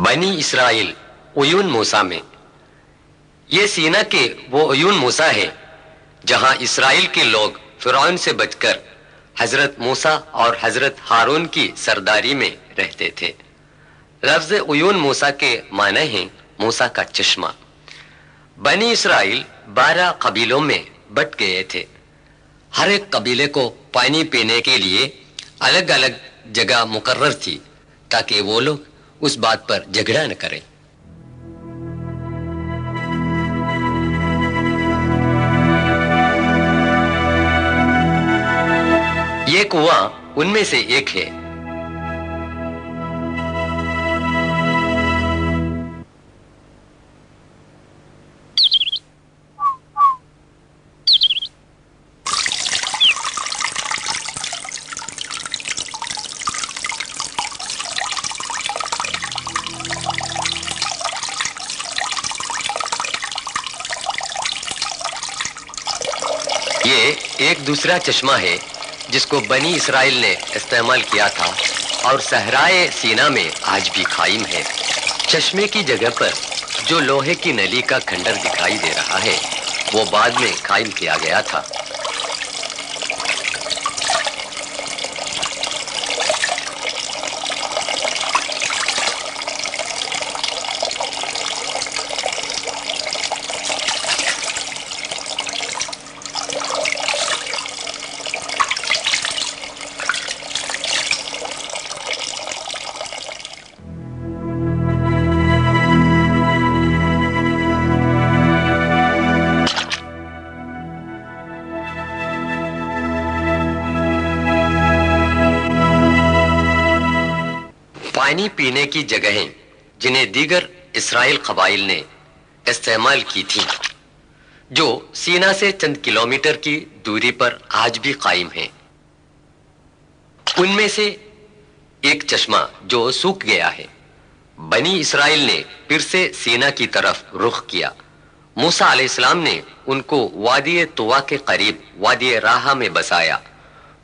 بنی اسرائیل عیون موسیٰ میں. یہ سینا کے وہ عیون موسیٰ ہے جہاں اسرائیل کے لوگ فرعون سے بچ کر حضرت موسیٰ اور حضرت ہارون کی سرداری میں رہتے تھے. لفظ عیون موسیٰ کے معنی ہیں موسیٰ کا چشمہ. بنی اسرائیل 12 قبیلوں میں بٹ گئے تھے. ہر ایک قبیلے کو پانی پینے کے لیے الگ الگ جگہ مقرر تھی تاکہ وہ لوگ اس بات پر جھگڑا نہ کریں. یہ کنواں ان میں سے ایک ہے. یہ ایک دوسرا چشمہ ہے جس کو بنی اسرائیل نے استعمال کیا تھا اور صحرائے سینا میں آج بھی قائم ہے. چشمے کی جگہ پر جو لوہے کی نلی کا کھنڈر دکھائی دے رہا ہے وہ بعد میں قائم کیا گیا تھا. پانی پینے کی جگہیں جنہیں دیگر اسرائیل قبائل نے استعمال کی تھی جو سینا سے چند کلومیٹر کی دوری پر آج بھی قائم ہیں. ان میں سے ایک چشمہ جو سوکھ گیا ہے. بنی اسرائیل نے پھر سے سینا کی طرف رخ کیا. موسیٰ علیہ السلام نے ان کو وادی طوا کے قریب وادی راہا میں بسایا.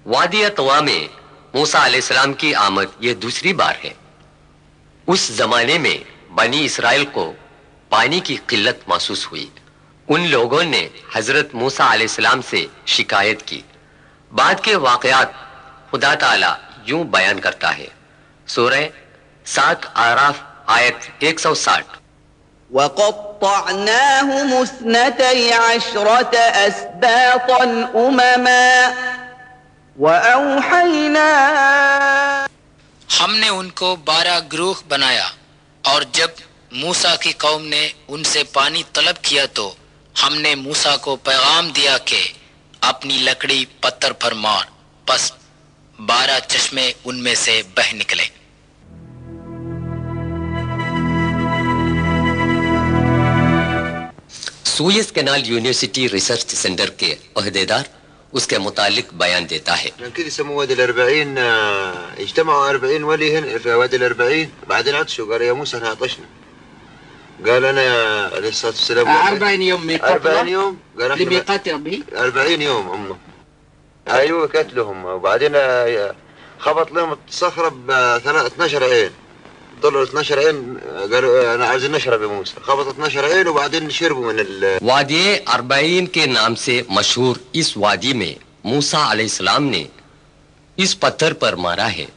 وادی طوا میں موسیٰ علیہ السلام کی آمد یہ دوسری بار ہے. اس زمانے میں بنی اسرائیل کو پانی کی قلت محسوس ہوئی. ان لوگوں نے حضرت موسیٰ علیہ السلام سے شکایت کی. بعد کے واقعات خدا تعالی یوں بیان کرتا ہے. سورہ 7 اعراف آیت 160. وَقَطَّعْنَاهُمُ 12 أَسْبَاطًا أُمَمًا وَأَوْحَيْنَا ہم نے ان کو 12 گروہ بنایا اور جب موسیٰ کی قوم نے ان سے پانی طلب کیا تو ہم نے موسیٰ کو پیغام دیا کہ اپنی لکڑی پتھر پر مار. پس 12 چشمے ان میں سے بہہ نکلے. Swiss canal university research centre کے عہدیدار اس کے متعلق بیان دیتا ہے. كده يسموه وادي ال40. اجتمعوا 40 ولي هنا في وادي ال40. بعدين عطشوا قال يا موسى احنا عطشنا. قال انا عليه الصلاه والسلام 40 يوم ميقات 40 يوم قال احنا لميقات ربي 40 يوم هم. ايوه كتلهم وبعدين خبط لهم الصخره ب 12 عين. ضلوا 12 عين قالوا انا عايزين نشرب يا موسى. خبط 12 عين وبعدين شربوا من وادی 40 کے نام سے مشہور اس وادی میں موسیٰ علیہ السلام نے اس پتھر پر مارا ہے.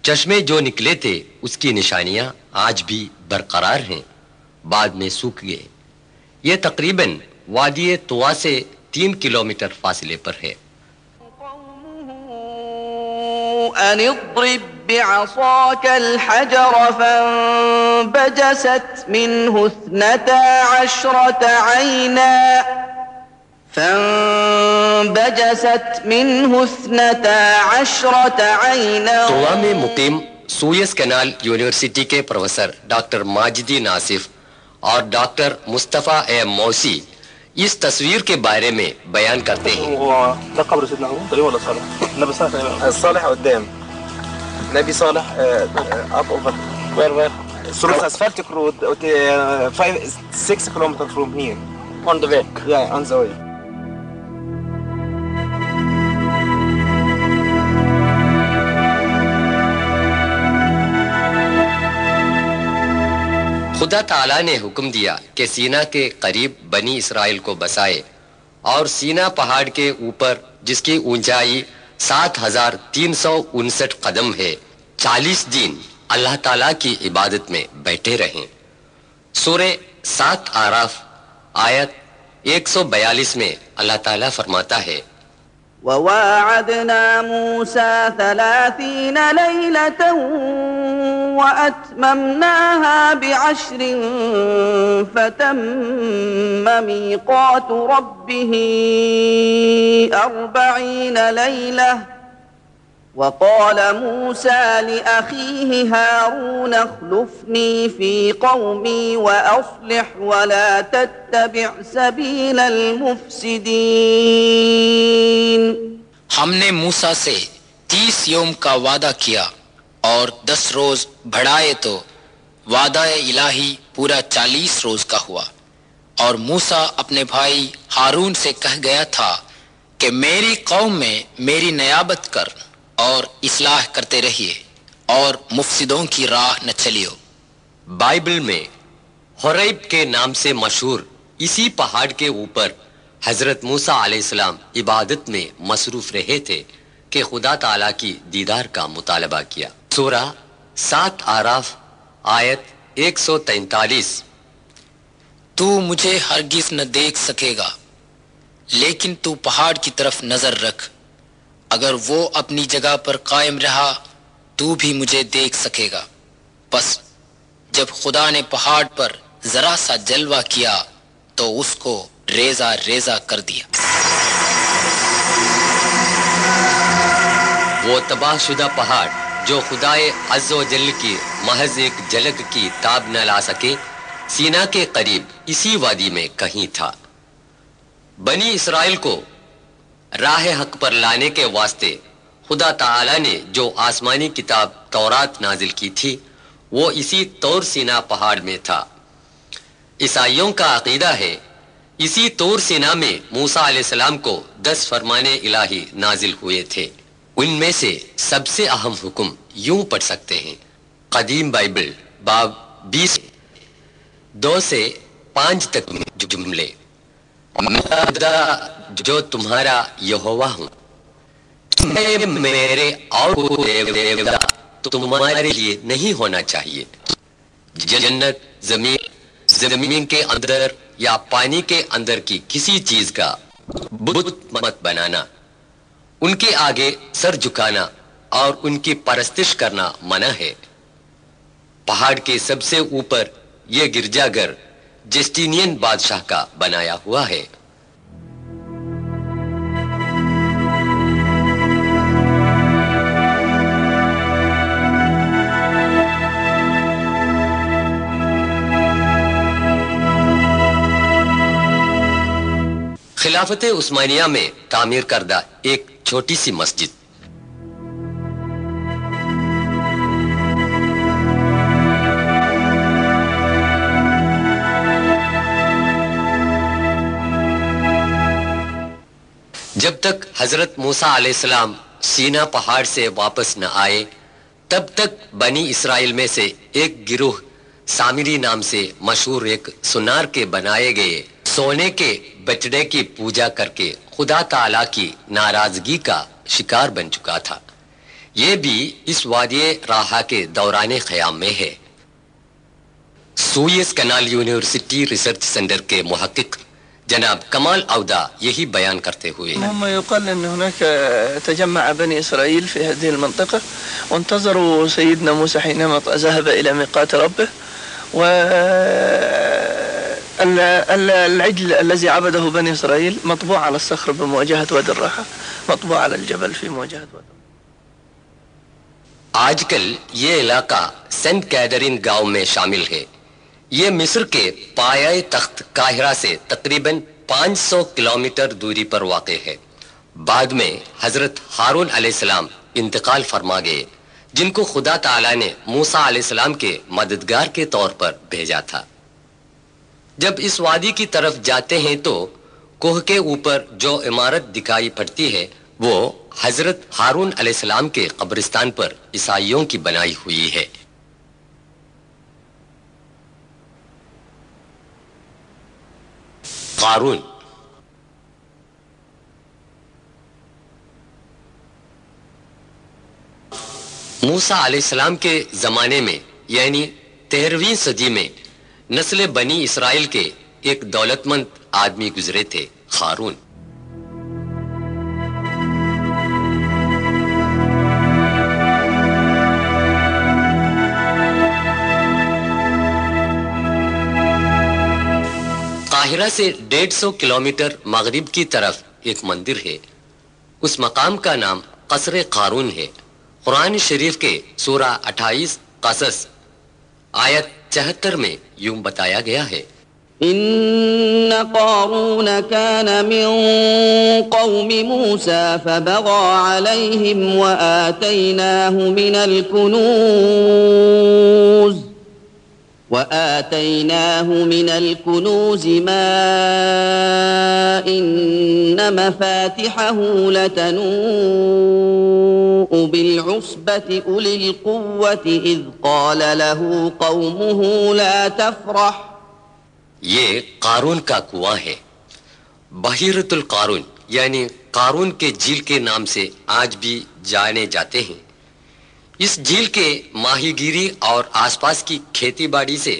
چشمے جو نکلے تھے اس کی نشانیاں آج بھی برقرار ہیں. بعد میں سوکھ گئے. یہ تقریباً وادی طوا سے 3 کلومیٹر فاصلے پر ہے. أن اضرب بعصاك الحجر فانبجست منه 12 عينا طوا میں مقیم سوئس کینال یونیورسٹی کے پروفیسر ڈاکٹر ماجدی ناصف اور ڈاکٹر مصطفیٰ موسی اس تصویر کے بارے میں بیان کرتے ہیں. ده قبر سيدنا ابراهيم ولا صالح؟ النبي صالح. صالح قدام. نبي صالح up over. Where? Through asphaltic road 6 kilometers from here. On the way. Yeah, on the way. خدا تعالیٰ نے حکم دیا کہ سینا کے قریب بنی اسرائیل کو بسائے اور سینا پہاڑ کے اوپر جس کی اونچائی 7359 قدم ہے 40 دن اللہ تعالیٰ کی عبادت میں بیٹھے رہیں۔ سورہ 7 آراف آیت 142 میں اللہ تعالیٰ فرماتا ہے وواعدنا موسى 30 ليلة وأتممناها ب10 فتم ميقات ربه 40 ليلة وقال موسى لأخيه هارون اخلفني في قومي وأصلح ولا تتبع سبيل المفسدين۔ ہم نے موسیٰ سے 30 یوم کا وعدہ کیا اور 10 روز بڑھائے تو وعدہ الہی پورا 40 روز کا ہوا، اور موسیٰ اپنے بھائی ہارون سے کہہ گیا تھا کہ میری قوم میں میری نیابت کر اور اصلاح کرتے رہیے اور مفسدوں کی راہ نہ چلیو۔ بائبل میں حریب کے نام سے مشہور اسی پہاڑ کے اوپر حضرت موسیٰ علیہ السلام عبادت میں مصروف رہے تھے کہ خدا تعالیٰ کی دیدار کا مطالبہ کیا۔ سورہ 7 آراف آیت 143 تو مجھے ہرگز نہ دیکھ سکے گا، لیکن تو پہاڑ کی طرف نظر رکھ، اگر وہ اپنی جگہ پر قائم رہا تو بھی مجھے دیکھ سکے گا۔ پس جب خدا نے پہاڑ پر ذرا سا جلوہ کیا تو اس کو ریزہ ریزہ کر دیا۔ وہ تباہ شدہ پہاڑ جو خدائے عز و جل کی محض ایک جھلک کی تاب نہ لا سکے، سینا کے قریب اسی وادی میں کہیں تھا۔ بنی اسرائیل کو راہ حق پر لانے کے واسطے خدا تعالیٰ نے جو آسمانی کتاب تورات نازل کی تھی وہ اسی طور سینا پہاڑ میں تھا۔ عیسائیوں کا عقیدہ ہے اسی طور سینا میں موسیٰ علیہ السلام کو 10 فرمان الہی نازل ہوئے تھے۔ ان میں سے سب سے اہم حکم یوں پڑھ سکتے ہیں، قدیم بائبل باب 20 2 سے 5 تک جملے، میں خدا جو تمہارا یہوہ ہوں، میں میرے اور دیوتا تمہارے لیے نہیں ہونا چاہیے۔ جنت زمین کے اندر یا پانی کے اندر کی کسی چیز کا بت مت بنانا، ان کے آگے سر جھکانا اور ان کی پرستش کرنا منع ہے۔ پہاڑ کے سب سے اوپر یہ گرجا گھر جسٹینین بادشاہ کا بنایا ہوا ہے۔ خلافت عثمانیہ میں تعمیر کردہ ایک چھوٹی سی مسجد۔ جب تک حضرت موسیٰ علیہ السلام سینا پہاڑ سے واپس نہ آئے تب تک بنی اسرائیل میں سے ایک گروہ سامری نام سے مشہور ایک سونار کے بنائے گئے سونے کے بچڑے کی پوجا کر کے خدا تعالیٰ کی ناراضگی کا شکار بن چکا تھا۔ یہ بھی اس وادی راہا کے دوران قیام میں ہے۔ سوئس کنال یونیورسٹی ریسرچ سینٹر کے محقق جناب کمال عودہ یہی بیان کرتے ہوئے، هم يقال أن هناك تجمع بني إسرائيل في هذه المنطقة وانتظروا سيدنا موسى حينما ذهب إلى ميقات ربه، والعجل الذي عبده بني إسرائيل مطبوع على الصخر بمواجهة وادي الراحة، مطبوع على الجبل في مواجهة وادي الراحة۔ آج کل یہ علاقہ سینٹ کیدرین گاؤں میں شامل ہے۔ یہ مصر کے پایہ تخت قاہرہ سے تقریباً 500 کلومیٹر دوری پر واقع ہے۔ بعد میں حضرت ہارون علیہ السلام انتقال فرما گئے، جن کو خدا تعالیٰ نے موسیٰ علیہ السلام کے مددگار کے طور پر بھیجا تھا۔ جب اس وادی کی طرف جاتے ہیں تو کوہ کے اوپر جو عمارت دکھائی پڑتی ہے وہ حضرت ہارون علیہ السلام کے قبرستان پر عیسائیوں کی بنائی ہوئی ہے۔ قارون۔ موسیٰ علیہ السلام کے زمانے میں یعنی 13ویں صدی میں نسل بنی اسرائیل کے ایک دولت مند آدمی گزرے تھے، قارون۔ قاہرہ سے 150 کلومیٹر مغرب کی طرف ایک مندر ہے، اس مقام کا نام قصر قارون ہے۔ قرآن شریف کے سورہ 28 قصص آیت 74 میں یوں بتایا گیا ہے، إن قارون كان من قوم موسى فبغى عليهم وآتيناه من الكنوز ما إن مفاتحه لتنوء بالعصبة أولي القوة إذ قال له قومه لا تفرح۔ یہ قارون کا کنواں ہے، بحیرۃ القارون یعنی قارون کے جھیل کے نام سے آج بھی جانے جاتے ہیں۔ اس جھیل کے ماہی گیری اور آس پاس کی کھیتی باڑی سے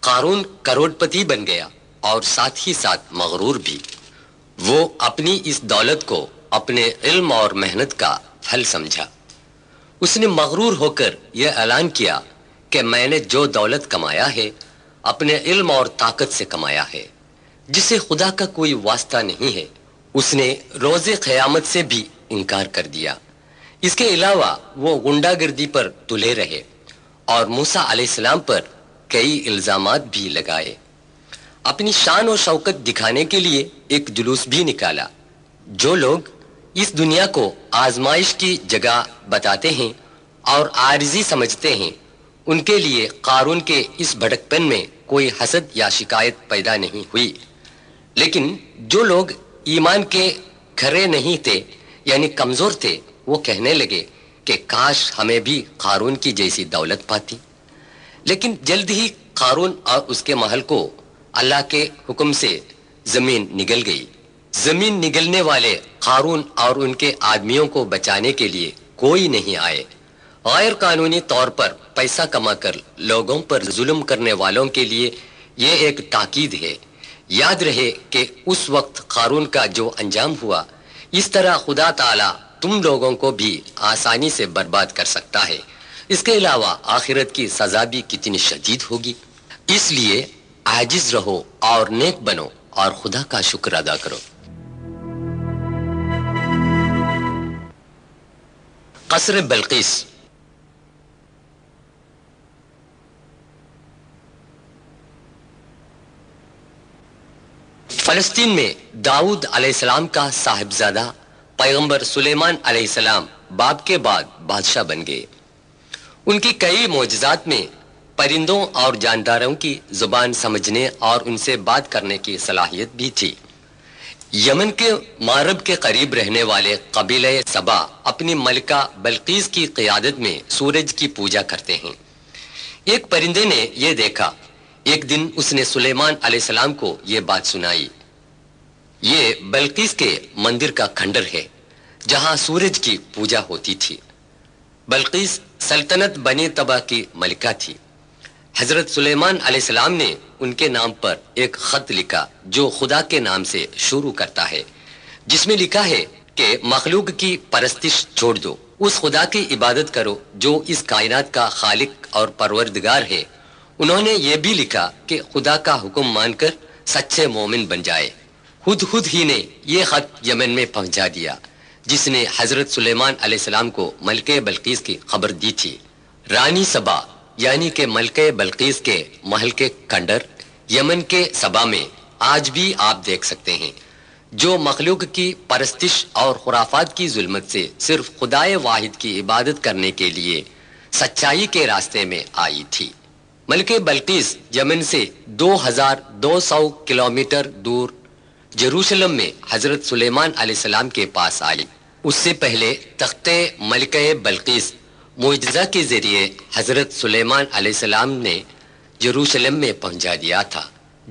قارون کروڑ پتی بن گیا اور ساتھ ہی ساتھ مغرور بھی۔ وہ اپنی اس دولت کو اپنے علم اور محنت کا پھل سمجھا۔ اس نے مغرور ہو کر یہ اعلان کیا کہ میں نے جو دولت کمایا ہے اپنے علم اور طاقت سے کمایا ہے، جسے خدا کا کوئی واسطہ نہیں ہے۔ اس نے روز قیامت سے بھی انکار کر دیا۔ اس کے علاوہ وہ غنڈہ گردی پر تلے رہے اور موسیٰ علیہ السلام پر کئی الزامات بھی لگائے۔ اپنی شان و شوکت دکھانے کے لیے ایک جلوس بھی نکالا۔ جو لوگ اس دنیا کو آزمائش کی جگہ بتاتے ہیں اور عارضی سمجھتے ہیں، ان کے لیے قارون کے اس بھٹکپن میں کوئی حسد یا شکایت پیدا نہیں ہوئی۔ لیکن جو لوگ ایمان کے کھرے نہیں تھے یعنی کمزور تھے، وہ کہنے لگے کہ کاش ہمیں بھی قارون کی جیسی دولت پاتی۔ لیکن جلد ہی قارون اور اس کے محل کو اللہ کے حکم سے زمین نگل گئی۔ زمین نگلنے والے قارون اور ان کے آدمیوں کو بچانے کے لیے کوئی نہیں آئے۔ غیر قانونی طور پر پیسہ کما کر لوگوں پر ظلم کرنے والوں کے لیے یہ ایک تاکید ہے۔ یاد رہے کہ اس وقت قارون کا جو انجام ہوا، اس طرح خدا تعالی تم لوگوں کو بھی آسانی سے برباد کر سکتا ہے۔ اس کے علاوہ آخرت کی سزا بھی کتنی شدید ہوگی۔ اس لیے عاجز رہو اور نیک بنو اور خدا کا شکر ادا کرو۔ قصر بلقیس۔ فلسطین میں داؤد علیہ السلام کا صاحبزادہ پیغمبر سلیمان علیہ السلام باپ کے بعد بادشاہ بن گئے۔ ان کی کئی معجزات میں پرندوں اور جانداروں کی زبان سمجھنے اور ان سے بات کرنے کی صلاحیت بھی تھی۔ یمن کے مغرب کے قریب رہنے والے قبیلہ سبا اپنی ملکہ بلقیس کی قیادت میں سورج کی پوجا کرتے ہیں۔ ایک پرندے نے یہ دیکھا۔ ایک دن اس نے سلیمان علیہ السلام کو یہ بات سنائی۔ یہ بلقیس کے مندر کا کھنڈر ہے جہاں سورج کی پوجا ہوتی تھی۔ بلقیس سلطنت بنی طبع کی ملکہ تھی۔ حضرت سلیمان علیہ السلام نے ان کے نام پر ایک خط لکھا جو خدا کے نام سے شروع کرتا ہے، جس میں لکھا ہے کہ مخلوق کی پرستش چھوڑ دو، اس خدا کی عبادت کرو جو اس کائنات کا خالق اور پروردگار ہے۔ انہوں نے یہ بھی لکھا کہ خدا کا حکم مان کر سچے مومن بن جائے۔ خود ہی نے یہ خط یمن میں پہنچا دیا، جس نے حضرت سلیمان علیہ السلام کو ملکہ بلقیس کی خبر دی تھی۔ رانی سبا یعنی کہ ملکہ بلقیس کے محل کے کھنڈر یمن کے سبا میں آج بھی آپ دیکھ سکتے ہیں، جو مخلوق کی پرستش اور خرافات کی ظلمت سے صرف خدائے واحد کی عبادت کرنے کے لیے سچائی کے راستے میں آئی تھی۔ ملکہ بلقیس یمن سے 2200 کلومیٹر دور جیروسلم میں حضرت سلیمان علیہ السلام کے پاس آئی۔ اس سے پہلے تخت ملکہ بلقیس معجزہ کے ذریعے حضرت سلیمان علیہ السلام نے جیروسلم میں پہنچا دیا تھا،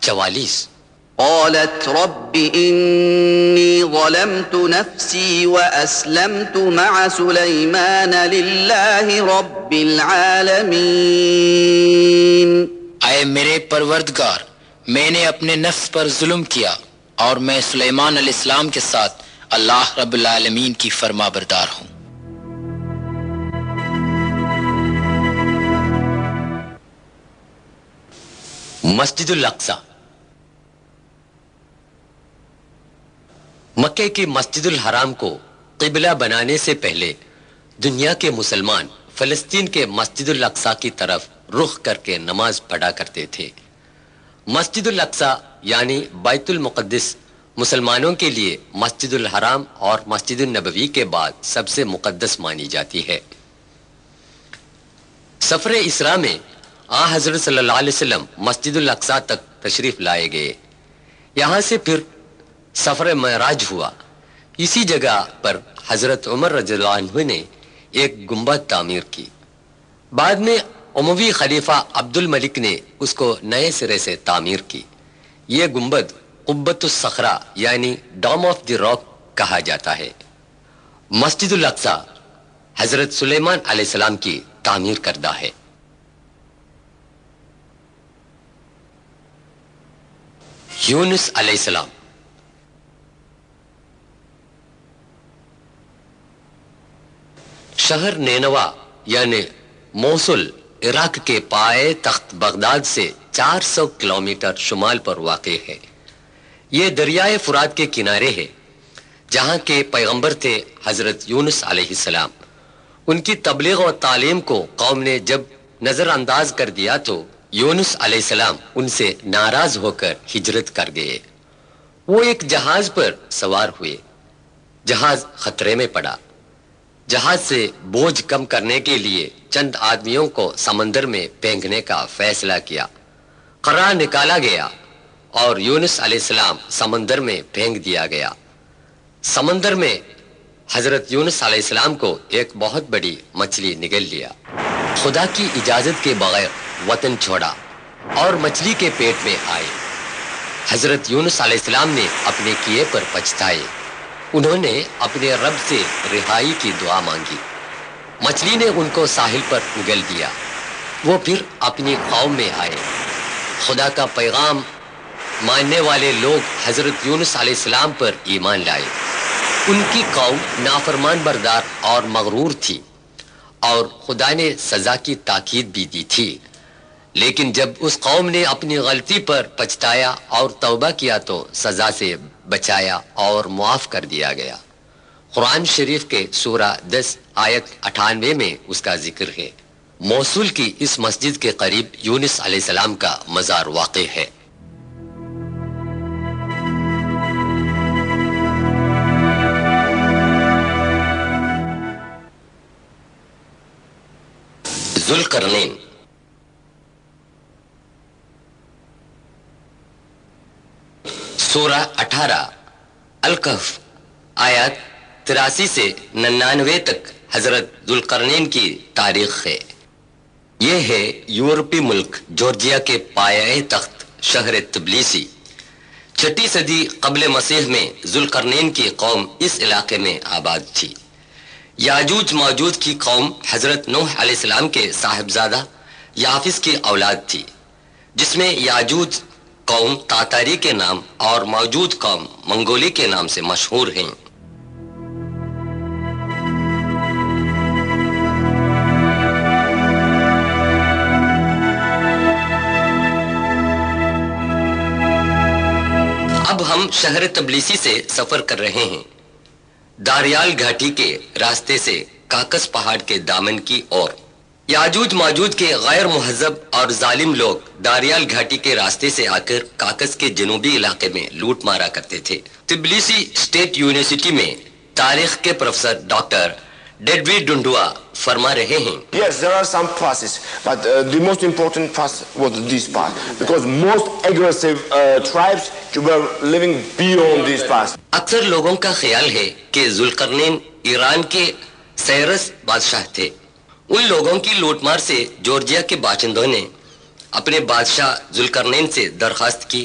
44। قالت رب إني ظلمت نفسي وأسلمت مع سليمان لله رب العالمين۔ اے میرے پروردگار، میں نے اپنے نفس پر ظلم کیا اور میں سلیمان علیہ السلام کے ساتھ اللہ رب العالمین کی فرما بردار ہوں۔ مسجد الاقصی۔ مکے کی مسجد الحرام کو قبلہ بنانے سے پہلے دنیا کے مسلمان فلسطین کے مسجد الاقصی کی طرف رخ کر کے نماز پڑھا کرتے تھے۔ مسجد الاقصی یعنی بیت المقدس مسلمانوں کے لیے مسجد الحرام اور مسجد النبوی کے بعد سب سے مقدس مانی جاتی ہے۔ سفر اسراء میں حضرت صلی اللہ علیہ وسلم مسجد الاقصی تک تشریف لائے گئے۔ یہاں سے پھر سفر معراج ہوا۔ اسی جگہ پر حضرت عمر رضی اللہ عنہ نے ایک گنبد تعمیر کی۔ بعد میں اموی خلیفہ عبد الملک نے اس کو نئے سرے سے تعمیر کی۔ یہ گنبد قبۃ الصخرہ یعنی ڈوم آف دی راک کہا جاتا ہے۔ مسجد الاقصی حضرت سلیمان علیہ السلام کی تعمیر کردہ ہے۔ یونس علیہ السلام۔ شہر نینوا یعنی موصل عراق کے پائے تخت بغداد سے 400 کلومیٹر شمال پر واقع ہے۔ یہ دریائے فرات کے کنارے ہے جہاں کے پیغمبر تھے حضرت یونس علیہ السلام۔ ان کی تبلیغ و تعلیم کو قوم نے جب نظر انداز کر دیا تو یونس علیہ السلام ان سے ناراض ہو کر ہجرت کر گئے۔ وہ ایک جہاز پر سوار ہوئے۔ جہاز خطرے میں پڑا۔ جہاز سے بوجھ کم کرنے کے لیے چند آدمیوں کو سمندر میں پھینکنے کا فیصلہ کیا۔ قرار نکالا گیا اور یونس علیہ السلام سمندر میں پھینک دیا گیا۔ سمندر میں حضرت یونس علیہ السلام کو ایک بہت بڑی مچھلی نگل لیا۔ خدا کی اجازت کے بغیر وطن چھوڑا اور مچھلی کے پیٹ میں آئے۔ حضرت یونس علیہ السلام نے اپنے کیے پر پچھتائے۔ انہوں نے اپنے رب سے رہائی کی دعا مانگی۔ مچھلی نے ان کو ساحل پر اگل دیا۔ وہ پھر اپنی قوم میں آئے۔ خدا کا پیغام ماننے والے لوگ حضرت یونس علیہ السلام پر ایمان لائے۔ ان کی قوم نافرمان بردار اور مغرور تھی اور خدا نے سزا کی تاکید بھی دی تھی، لیکن جب اس قوم نے اپنی غلطی پر پچھتایا اور توبہ کیا تو سزا سے بچایا اور معاف کر دیا گیا۔ قرآن شریف کے سورہ 10 آیت 98 میں اس کا ذکر ہے۔ موصول کی اس مسجد کے قریب یونس علیہ السلام کا مزار واقع ہے۔ ذوالقرنین۔ سورہ 18 الکہف آیات 83 سے 99 تک حضرت ذوالقرنین کی تاریخ ہے۔ یہ ہے یورپی ملک جورجیا کے پایہ تخت شہر تبلیسی۔ 6 صدی قبل مسیح میں ذوالقرنین کی قوم اس علاقے میں آباد تھی۔ یاجوج ماجوج کی قوم حضرت نوح علیہ السلام کے صاحبزادہ یافس کی اولاد تھی، جس میں یاجوج قوم تاتاری کے نام اور موجود قوم منگولی کے نام سے مشہور ہیں۔ اب ہم شہر تبلیسی سے سفر کر رہے ہیں، داریال گھاٹی کے راستے سے کاکس پہاڑ کے دامن کی اور۔ یاجوج ماجوج کے غیر مہذب اور ظالم لوگ داریال گھاٹی کے راستے سے آ کر کاکس کے جنوبی علاقے میں لوٹ مارا کرتے تھے۔ تبلیسی اسٹیٹ یونیورسٹی میں تاریخ کے پروفیسر ڈاکٹر ڈیڈوی ڈنڈوا فرما رہے ہیں۔ Yes, there are some passes, but the most important pass was this pass, because most aggressive tribes were living beyond this pass. اکثر لوگوں کا خیال ہے کہ ذوالقرنین ایران کے سیرس بادشاہ تھے۔ ان لوگوں کی لوٹ مار سے جورجیا کے باشندوں نے اپنے بادشاہ ذوالقرنین سے درخواست کی.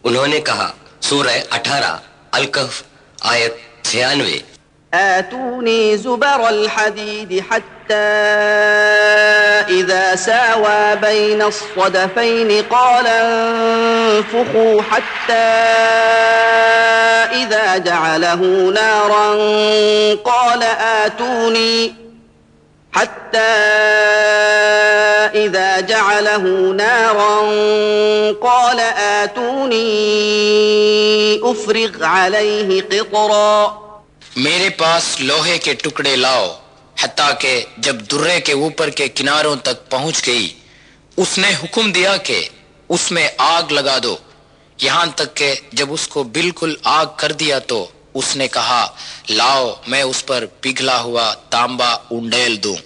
انہوں نے کہا سورہ 18 الکہف آیت 96 آتوني زبر الحديد حتى إذا ساوى بين الصدفين قال انفخوا حتى إذا جعله نارا قال آتوني أفرغ عليه قطرا. میرے پاس لوہے کے ٹکڑے لاؤ. حتیٰ کہ جب درے کے اوپر کے کناروں تک پہنچ گئی اس نے حکم دیا کہ اس میں آگ لگا دو. یہاں تک کہ جب اس کو بالکل آگ کر دیا تو اس نے کہا لاؤ میں اس پر پگھلا ہوا تانبا انڈیل دوں.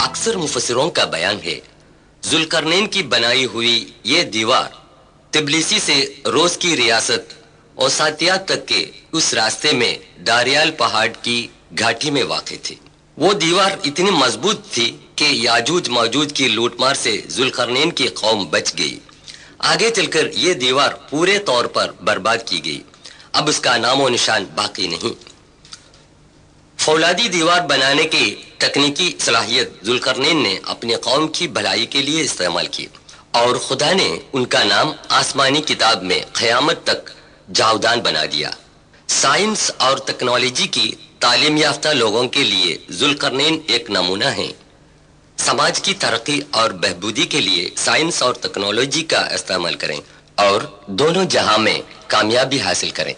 اکثر مفسروں کا بیان ہے ذوالقرنین کی بنائی ہوئی یہ دیوار تبلیسی سے روس کی ریاست اوساتیا تک کے اس راستے میں داریال پہاڑ کی گھاٹی میں واقع تھی. وہ دیوار اتنی مضبوط تھی کہ یاجوج ماجوج کی لوٹ مار سے ذوالقرنین کی قوم بچ گئی. آگے چل کر یہ دیوار پورے طور پر برباد کی گئی. اب اس کا نام و نشان باقی نہیں. فولادی دیوار بنانے کی تکنیکی صلاحیت ذوالقرنین نے اپنی قوم کی بھلائی کے لیے استعمال کی اور خدا نے ان کا نام آسمانی کتاب میں قیامت تک جاودان بنا دیا. سائنس اور ٹیکنالوجی کی تعلیم یافتہ لوگوں کے لیے ذوالقرنین ایک نمونہ ہے. سماج کی ترقی اور بہبودی کے لیے سائنس اور ٹیکنالوجی کا استعمال کریں اور دونوں جہاں میں کامیابی حاصل کریں.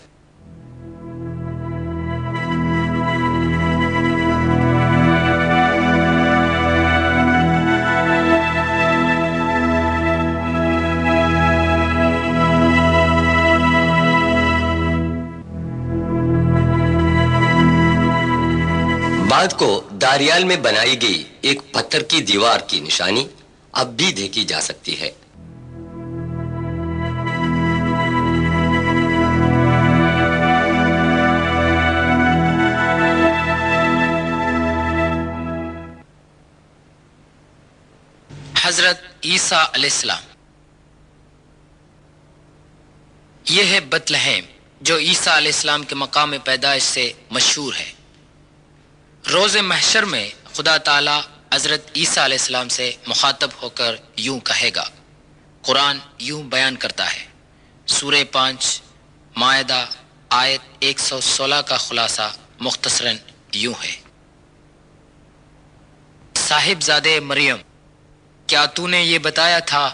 بعد کو داریال میں بنائی گئی ایک پتھر کی دیوار کی نشانی اب بھی دیکھی جا سکتی ہے. حضرت عیسیٰ علیہ السلام. یہ ہے بیتلہیم جو عیسیٰ علیہ السلام کے مقام پیدائش سے مشہور ہے. روز محشر میں خدا تعالیٰ حضرت عیسیٰ علیہ السلام سے مخاطب ہو کر یوں کہے گا. قرآن یوں بیان کرتا ہے. سورہ 5 مائدہ آیت 116 کا خلاصہ مختصراً یوں ہے. صاحبزادے مریم، کیا تو نے یہ بتایا تھا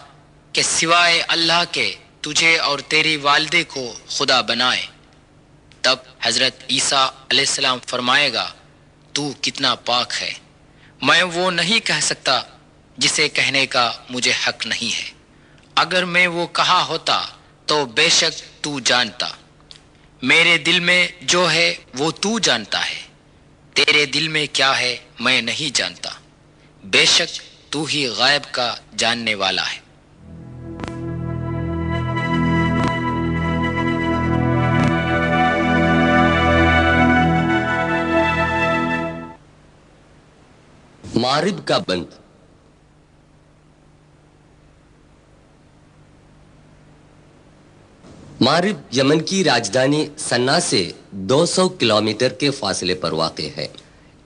کہ سوائے اللہ کے تجھے اور تیری والدے کو خدا بنائے؟ تب حضرت عیسیٰ علیہ السلام فرمائے گا تو کتنا پاک ہے، میں وہ نہیں کہہ سکتا جسے کہنے کا مجھے حق نہیں ہے. اگر میں وہ کہا ہوتا تو بے شک تو جانتا. میرے دل میں جو ہے وہ تو جانتا ہے، تیرے دل میں کیا ہے میں نہیں جانتا. بے شک تو ہی غیب کا جاننے والا ہے. مارب کا بند. مارب یمن کی راجدھانی سنا سے 200 کلومیٹر کے فاصلے پر واقع ہے.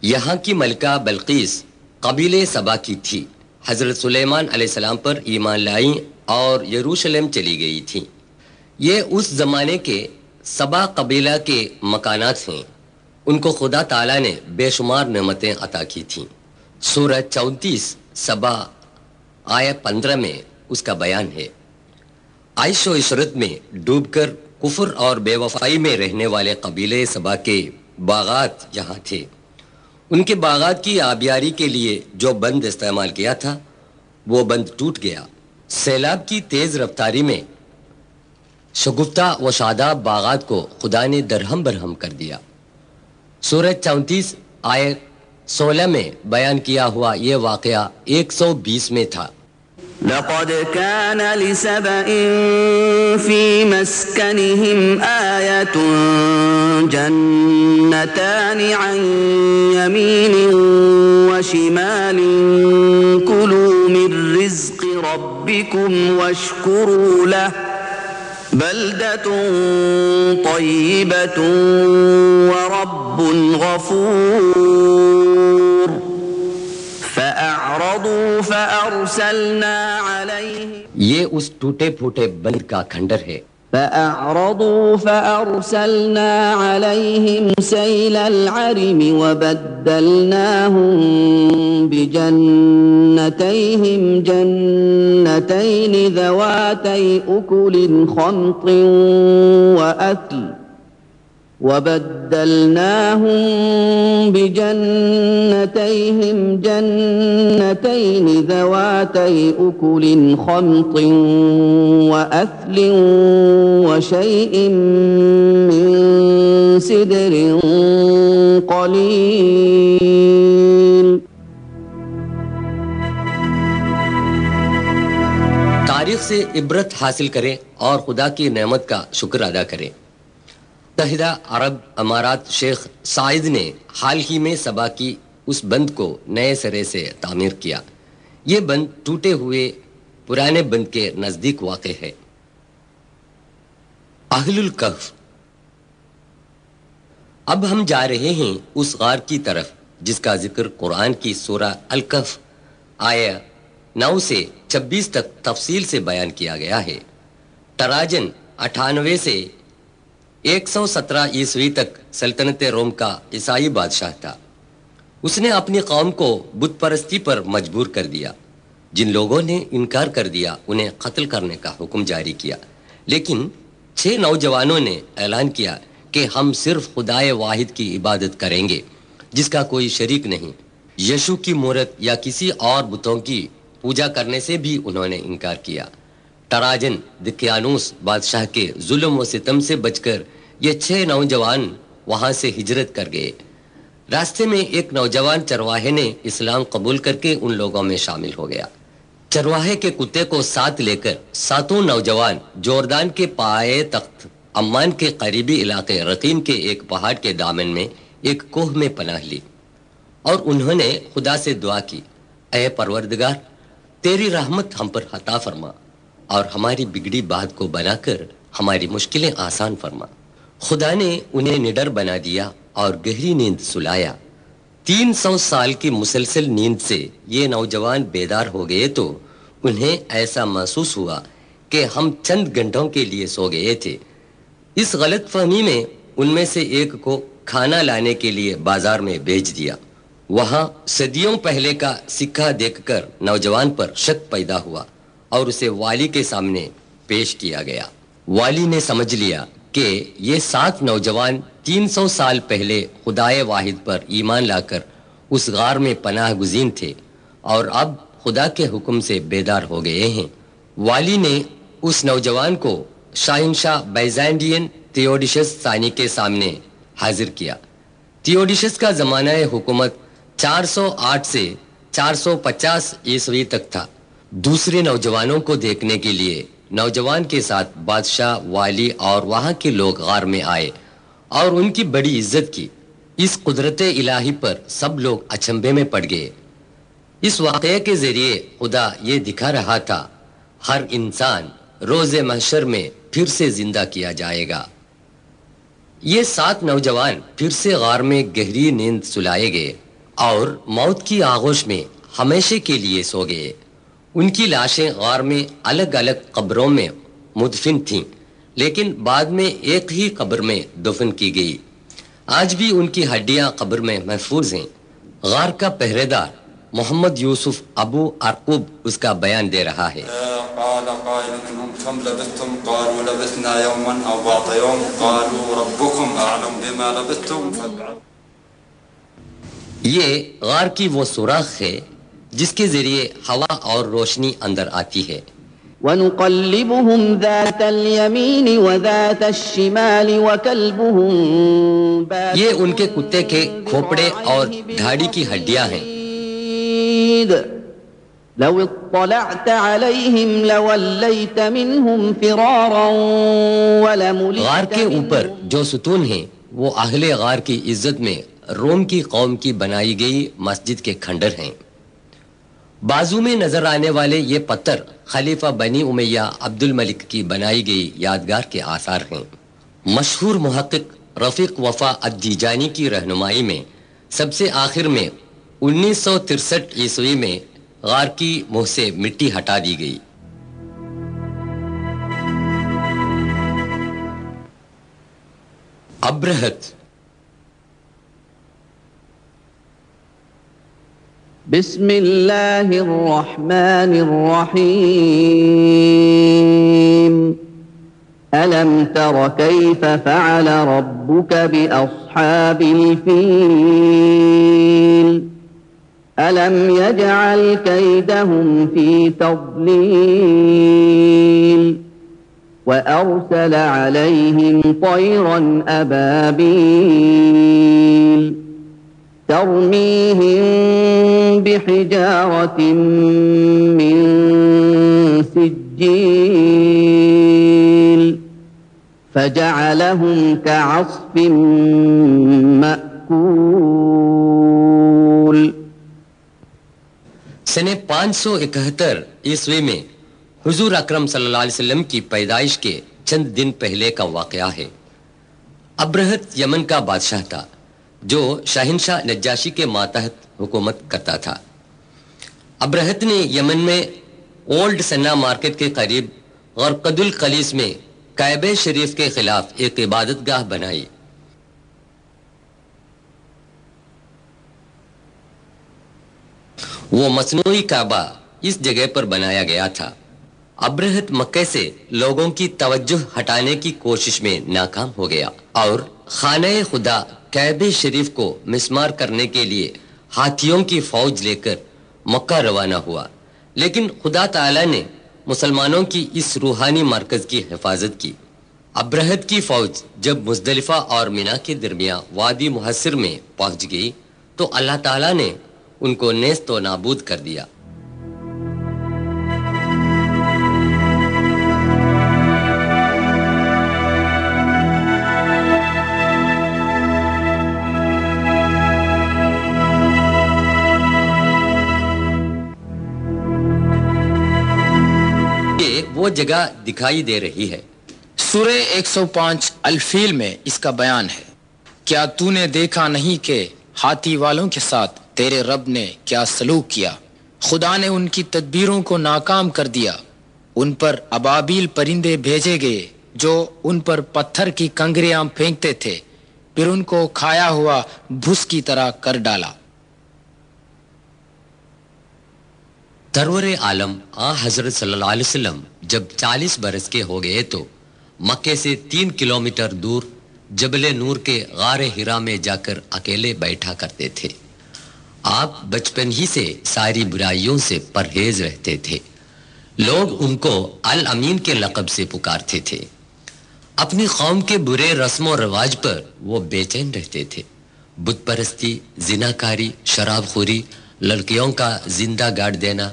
یہاں کی ملکہ بلقیس قبیلے سبا کی تھی. حضرت سلیمان علیہ السلام پر ایمان لائیں اور یروشلم چلی گئی تھی. یہ اس زمانے کے سبا قبیلہ کے مکانات ہیں. ان کو خدا تعالیٰ نے بے شمار نعمتیں عطا کی تھیں. سورہ 34 سبا آیت 15 میں اس کا بیان ہے. عیش و عشرت میں ڈوب کر کفر اور بے وفائی میں رہنے والے قبیلے سبا کے باغات یہاں تھے. ان کے باغات کی آبیاری کے لیے جو بند استعمال کیا تھا وہ بند ٹوٹ گیا. سیلاب کی تیز رفتاری میں شگفتہ و شاداب باغات کو خدا نے درہم برہم کر دیا۔ سورہ 34 آیت 16 میں بیان کیا ہوا یہ واقعہ 120 میں تھا۔ لقد كان لسبإ في مسكنهم آية جنتان عن يمين وشمال كلوا من رزق ربكم واشكروا له بلدة طيبة ورب غفور فأعرضوا فأرسلنا عليهم یہ اس ٹوٹے پھوٹے بند کا کھنڈر ہے۔ فأعرضوا فأرسلنا عليهم سيل العرم وبدلناهم بجنتيهم جنتين ذواتي أكل خمط وأثل وبدلناهم بجنتيهم جنتين ذواتي أكل خمط وأثل وشيء من سدر قليل۔ تاریخ سے عبرت حاصل کریں اور خدا کی نعمت کا شکر ادا کریں۔ متحدہ عرب امارات شیخ سعید نے حال ہی میں سبا کی اس بند کو نئے سرے سے تعمیر کیا۔ یہ بند ٹوٹے ہوئے پرانے بند کے نزدیک واقع ہے۔ اہل الکہف۔ اب ہم جا رہے ہیں اس غار کی طرف جس کا ذکر قرآن کی سورہ الکہف آیہ 9 سے 26 تک تفصیل سے بیان کیا گیا ہے۔ ٹراجن 98 سے 117 عیسوی تک سلطنت روم کا عیسائی بادشاہ تھا۔ اس نے اپنی قوم کو بت پرستی پر مجبور کر دیا۔ جن لوگوں نے انکار کر دیا انہیں قتل کرنے کا حکم جاری کیا، لیکن 6 نوجوانوں نے اعلان کیا کہ ہم صرف خدائے واحد کی عبادت کریں گے جس کا کوئی شریک نہیں۔ یشو کی مورت یا کسی اور بتوں کی پوجا کرنے سے بھی انہوں نے انکار کیا۔ ٹراجن دقیانوس بادشاہ کے ظلم و ستم سے بچ کر یہ 6 نوجوان وہاں سے ہجرت کر گئے۔ راستے میں ایک نوجوان چرواہے نے اسلام قبول کر کے ان لوگوں میں شامل ہو گیا۔ چرواہے کے کتے کو ساتھ لے کر 7 نوجوان جوردان کے پائے تخت عمان کے قریبی علاقے رقیم کے ایک پہاڑ کے دامن میں ایک کوہ میں پناہ لی اور انہوں نے خدا سے دعا کی، اے پروردگار، تیری رحمت ہم پر عطا فرما اور ہماری بگڑی بات کو بنا کر ہماری مشکلیں آسان فرما۔ خدا نے انہیں نڈر بنا دیا اور گہری نیند سلایا۔ 300 سال کی مسلسل نیند سے یہ نوجوان بیدار ہو گئے تو انہیں ایسا محسوس ہوا کہ ہم چند گھنٹوں کے لیے سو گئے تھے۔ اس غلط فہمی میں ان میں سے ایک کو کھانا لانے کے لیے بازار میں بھیج دیا۔ وہاں صدیوں پہلے کا سکہ دیکھ کر نوجوان پر شک پیدا ہوا اور اسے والی کے سامنے پیش کیا گیا۔ والی نے سمجھ لیا کہ یہ 7 نوجوان 300 سال پہلے خدائے واحد پر ایمان لا کر اس غار میں پناہ گزین تھے اور اب خدا کے حکم سے بیدار ہو گئے ہیں۔ والی نے اس نوجوان کو شاہنشاہ بیزینٹین تھیوڈیشس ثانی کے سامنے حاضر کیا۔ تھیوڈیشس کا زمانہ حکومت 408 سے 450 عیسوی تک تھا۔ دوسرے نوجوانوں کو دیکھنے کے لیے نوجوان کے ساتھ بادشاہ، والی اور وہاں کے لوگ غار میں آئے اور ان کی بڑی عزت کی۔ اس قدرت الہی پر سب لوگ اچنبھے میں پڑ گئے۔ اس واقعے کے ذریعے خدا یہ دکھا رہا تھا ہر انسان روز محشر میں پھر سے زندہ کیا جائے گا۔ یہ 7 نوجوان پھر سے غار میں گہری نیند سلائے گئے اور موت کی آغوش میں ہمیشہ کے لیے سو گئے۔ ان کی لاشیں غار میں الگ الگ قبروں میں مدفن تھیں، لیکن بعد میں ایک ہی قبر میں دفن کی گئی۔ آج بھی ان کی ہڈیاں قبر میں محفوظ ہیں۔ غار کا پہرے دار محمد یوسف ابو ارقوب اس کا بیان دے رہا ہے۔ قال قائل منهم كم لبثتم قالوا لبثنا يوما او بعض يوم قالوا ربكم اعلم بما لبثتم یہ غار کی وہ سوراخ ہے جس کے ذریعے ہوا اور روشنی اندر آتی ہے۔ ونقلبهم ذات اليمين وذات الشمال وكلبهم باسط یہ ان کے کتے کے کھوپڑے اور دھاڑی کی ہڈیاں ہیں. لو اطلعت عليهم لوليت منهم فرارا ولملئت. غار کے اوپر جو ستون ہیں وہ اہل غار کی عزت میں روم کی قوم کی بنائی گئی مسجد کے کھنڈر ہیں. بازو میں نظر آنے والے یہ پتھر خلیفہ بنی امیہ عبد الملک کی بنائی گئی یادگار کے آثار ہیں. مشہور محقق رفیق وفا الدیجانی کی رہنمائی میں سب سے آخر میں 1963 عیسوی میں غار کی منہ سے مٹی ہٹا دی گئی. ابرہت. بسم اللہ الرحمن الرحیم. ألم تر كيف فعل ربك بأصحاب الفيل ألم يجعل كيدهم في تضليل وأرسل عليهم طيرا أبابيل ترميهم بحجارة من سجيل فجعلهم كعصف مأكول. سنہ 571 عیسوی میں حضور اکرم صلی اللہ علیہ وسلم کی پیدائش کے چند دن پہلے کا واقعہ ہے. ابرہت یمن کا بادشاہ تھا جو شہنشاہ نجاشی کے ماتحت حکومت کرتا تھا. ابرہت نے یمن میں اولڈ سنا مارکیٹ کے قریب غرقد القلیس میں کعبہ شریف کے خلاف ایک عبادت گاہ بنائی. وہ مصنوعی کعبہ اس جگہ پر بنایا گیا تھا. ابرہت مکہ سے لوگوں کی توجہ ہٹانے کی کوشش میں ناکام ہو گیا اور خانہ خدا کعبہ شریف کو مسمار کرنے کے لیے ہاتھیوں کی فوج لے کر مکہ روانہ ہوا. لیکن خدا تعالی نے مسلمانوں کی اس روحانی مرکز کی حفاظت کی. ابرہت کی فوج جب مزدلفہ اور مینا کے درمیان وادی محصر میں پہنچ گئی تو اللہ تعالی نے ان کو نیست و نابود کر دیا. وہ جگہ دکھائی دے رہی ہے. سورہ 105 الفیل میں اس کا بیان ہے. کیا تو نے دیکھا نہیں کہ ہاتھی والوں کے ساتھ تیرے رب نے کیا سلوک کیا؟ خدا نے ان کی تدبیروں کو ناکام کر دیا. ان پر ابابیل پرندے بھیجے گئے جو ان پر پتھر کی کنکریاں پھینکتے تھے، پھر ان کو کھایا ہوا بھس کی طرح کر ڈالا. سرور عالم حضرت صلی اللہ علیہ وسلم جب 40 برس کے ہو گئے تو مکے سے 3 کلومیٹر دور جبل نور کے غار ہرا میں جا کر اکیلے بیٹھا کرتے تھے. آپ بچپن ہی سے ساری برائیوں سے پرہیز رہتے تھے. لوگ ان کو الامین کے لقب سے پکارتے تھے. اپنی قوم کے برے رسم و رواج پر وہ بے چین رہتے تھے. بت پرستی، زناکاری، شراب خوری، لڑکیوں کا زندہ گاڑ دینا،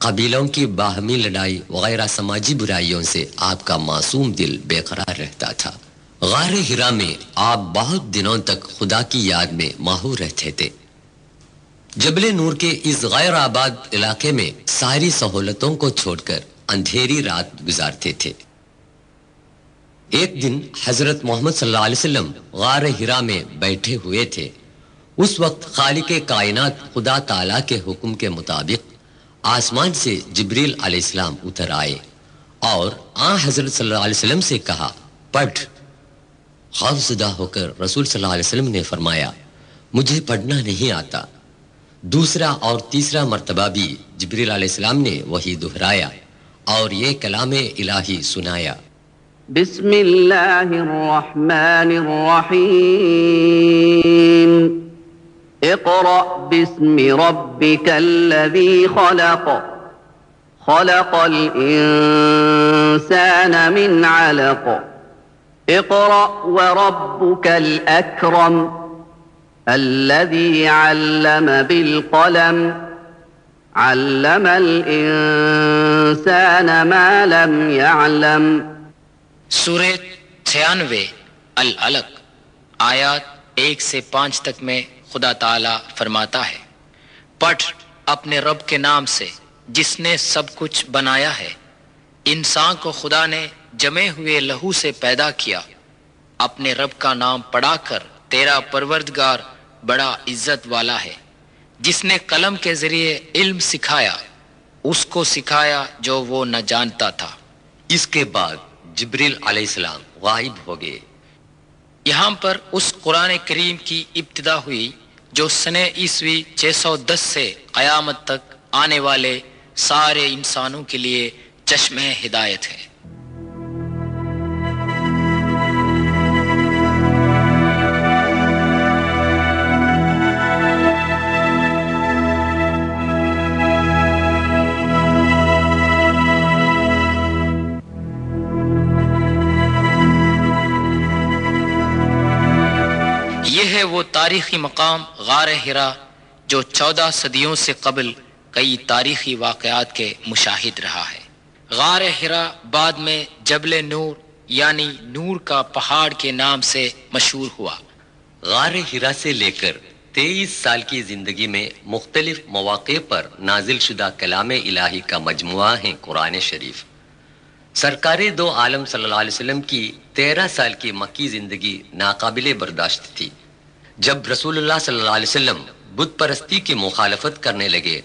قبیلوں کی باہمی لڑائی وغیرہ سماجی برائیوں سے آپ کا معصوم دل بے قرار رہتا تھا. غار ہرا میں آپ بہت دنوں تک خدا کی یاد میں ماہور رہتے تھے. جبل نور کے اس غیر آباد علاقے میں ساری سہولتوں کو چھوڑ کر اندھیری رات گزارتے تھے. ایک دن حضرت محمد صلی اللہ علیہ وسلم غار ہرا میں بیٹھے ہوئے تھے. اس وقت خالق کائنات خدا تعالی کے حکم کے مطابق آسمان سے جبریل علیہ السلام اتر آئے اور حضرت صلی اللہ علیہ وسلم سے کہا پڑھ. خوف زدہ ہو کر رسول صلی اللہ علیہ وسلم نے فرمایا مجھے پڑھنا نہیں آتا. دوسرا اور تیسرا مرتبہ بھی جبریل علیہ السلام نے وہی دہرایا اور یہ کلام الہی سنایا. بسم اللہ الرحمن الرحیم. اقرأ باسم ربك الذي خلق خلق الإنسان من علق اقرأ وربك الأكرم الذي علم بالقلم علم الإنسان ما لم يعلم۔ سورہ 96 العلق آیات 1 سے 5 تک میں خدا تعالی فرماتا ہے، پڑھ اپنے رب کے نام سے جس نے سب کچھ بنایا ہے۔ انسان کو خدا نے جمے ہوئے لہو سے پیدا کیا۔ اپنے رب کا نام پڑھا کر تیرا پروردگار بڑا عزت والا ہے، جس نے قلم کے ذریعے علم سکھایا، اس کو سکھایا جو وہ نہ جانتا تھا۔ اس کے بعد جبریل علیہ السلام غائب ہو گئے۔ یہاں پر اس قرآن کریم کی ابتدا ہوئی جو سنہ عیسوی 610 سے قیامت تک آنے والے سارے انسانوں کے لیے چشمہ ہدایت ہے۔ یہ ہے وہ تاریخی مقام غار حرا جو 14 صدیوں سے قبل کئی تاریخی واقعات کے مشاہد رہا ہے۔ غار حرا بعد میں جبل نور یعنی نور کا پہاڑ کے نام سے مشہور ہوا۔ غار حرا سے لے کر 23 سال کی زندگی میں مختلف مواقع پر نازل شدہ کلام الہی کا مجموعہ ہے قرآن شریف۔ سرکار دو عالم صلی اللہ علیہ وسلم کی 13 سال کی مکی زندگی ناقابل برداشت تھی۔ جب رسول اللہ صلی اللہ علیہ وسلم بت پرستی کی مخالفت کرنے لگے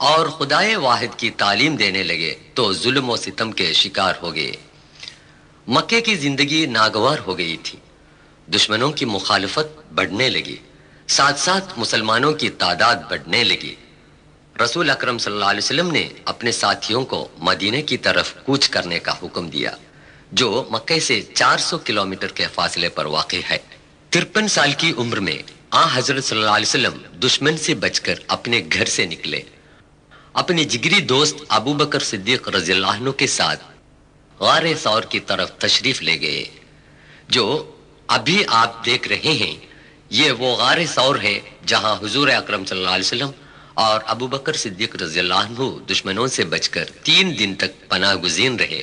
اور خدائے واحد کی تعلیم دینے لگے تو ظلم و ستم کے شکار ہو گئے۔ مکے کی زندگی ناگوار ہو گئی تھی، دشمنوں کی مخالفت بڑھنے لگی، ساتھ ساتھ مسلمانوں کی تعداد بڑھنے لگی۔ رسول اکرم صلی اللہ علیہ وسلم نے اپنے ساتھیوں کو مدینے کی طرف کوچ کرنے کا حکم دیا، جو مکے سے 400 کلومیٹر کے فاصلے پر واقع ہے۔ 53 سال کی عمر میں آن حضرت صلی اللہ علیہ وسلم دشمن سے بچ کر اپنے گھر سے نکلے، اپنے جگری دوست ابو بکر صدیق رضی اللہ عنہ کے ساتھ غار ثور کی طرف تشریف لے گئے۔ جو ابھی آپ دیکھ رہے ہیں یہ وہ غار ثور ہے جہاں حضور اکرم صلی اللہ علیہ وسلم اور ابو بکر صدیق رضی اللہ عنہ دشمنوں سے بچ کر 3 دن تک پناہ گزین رہے۔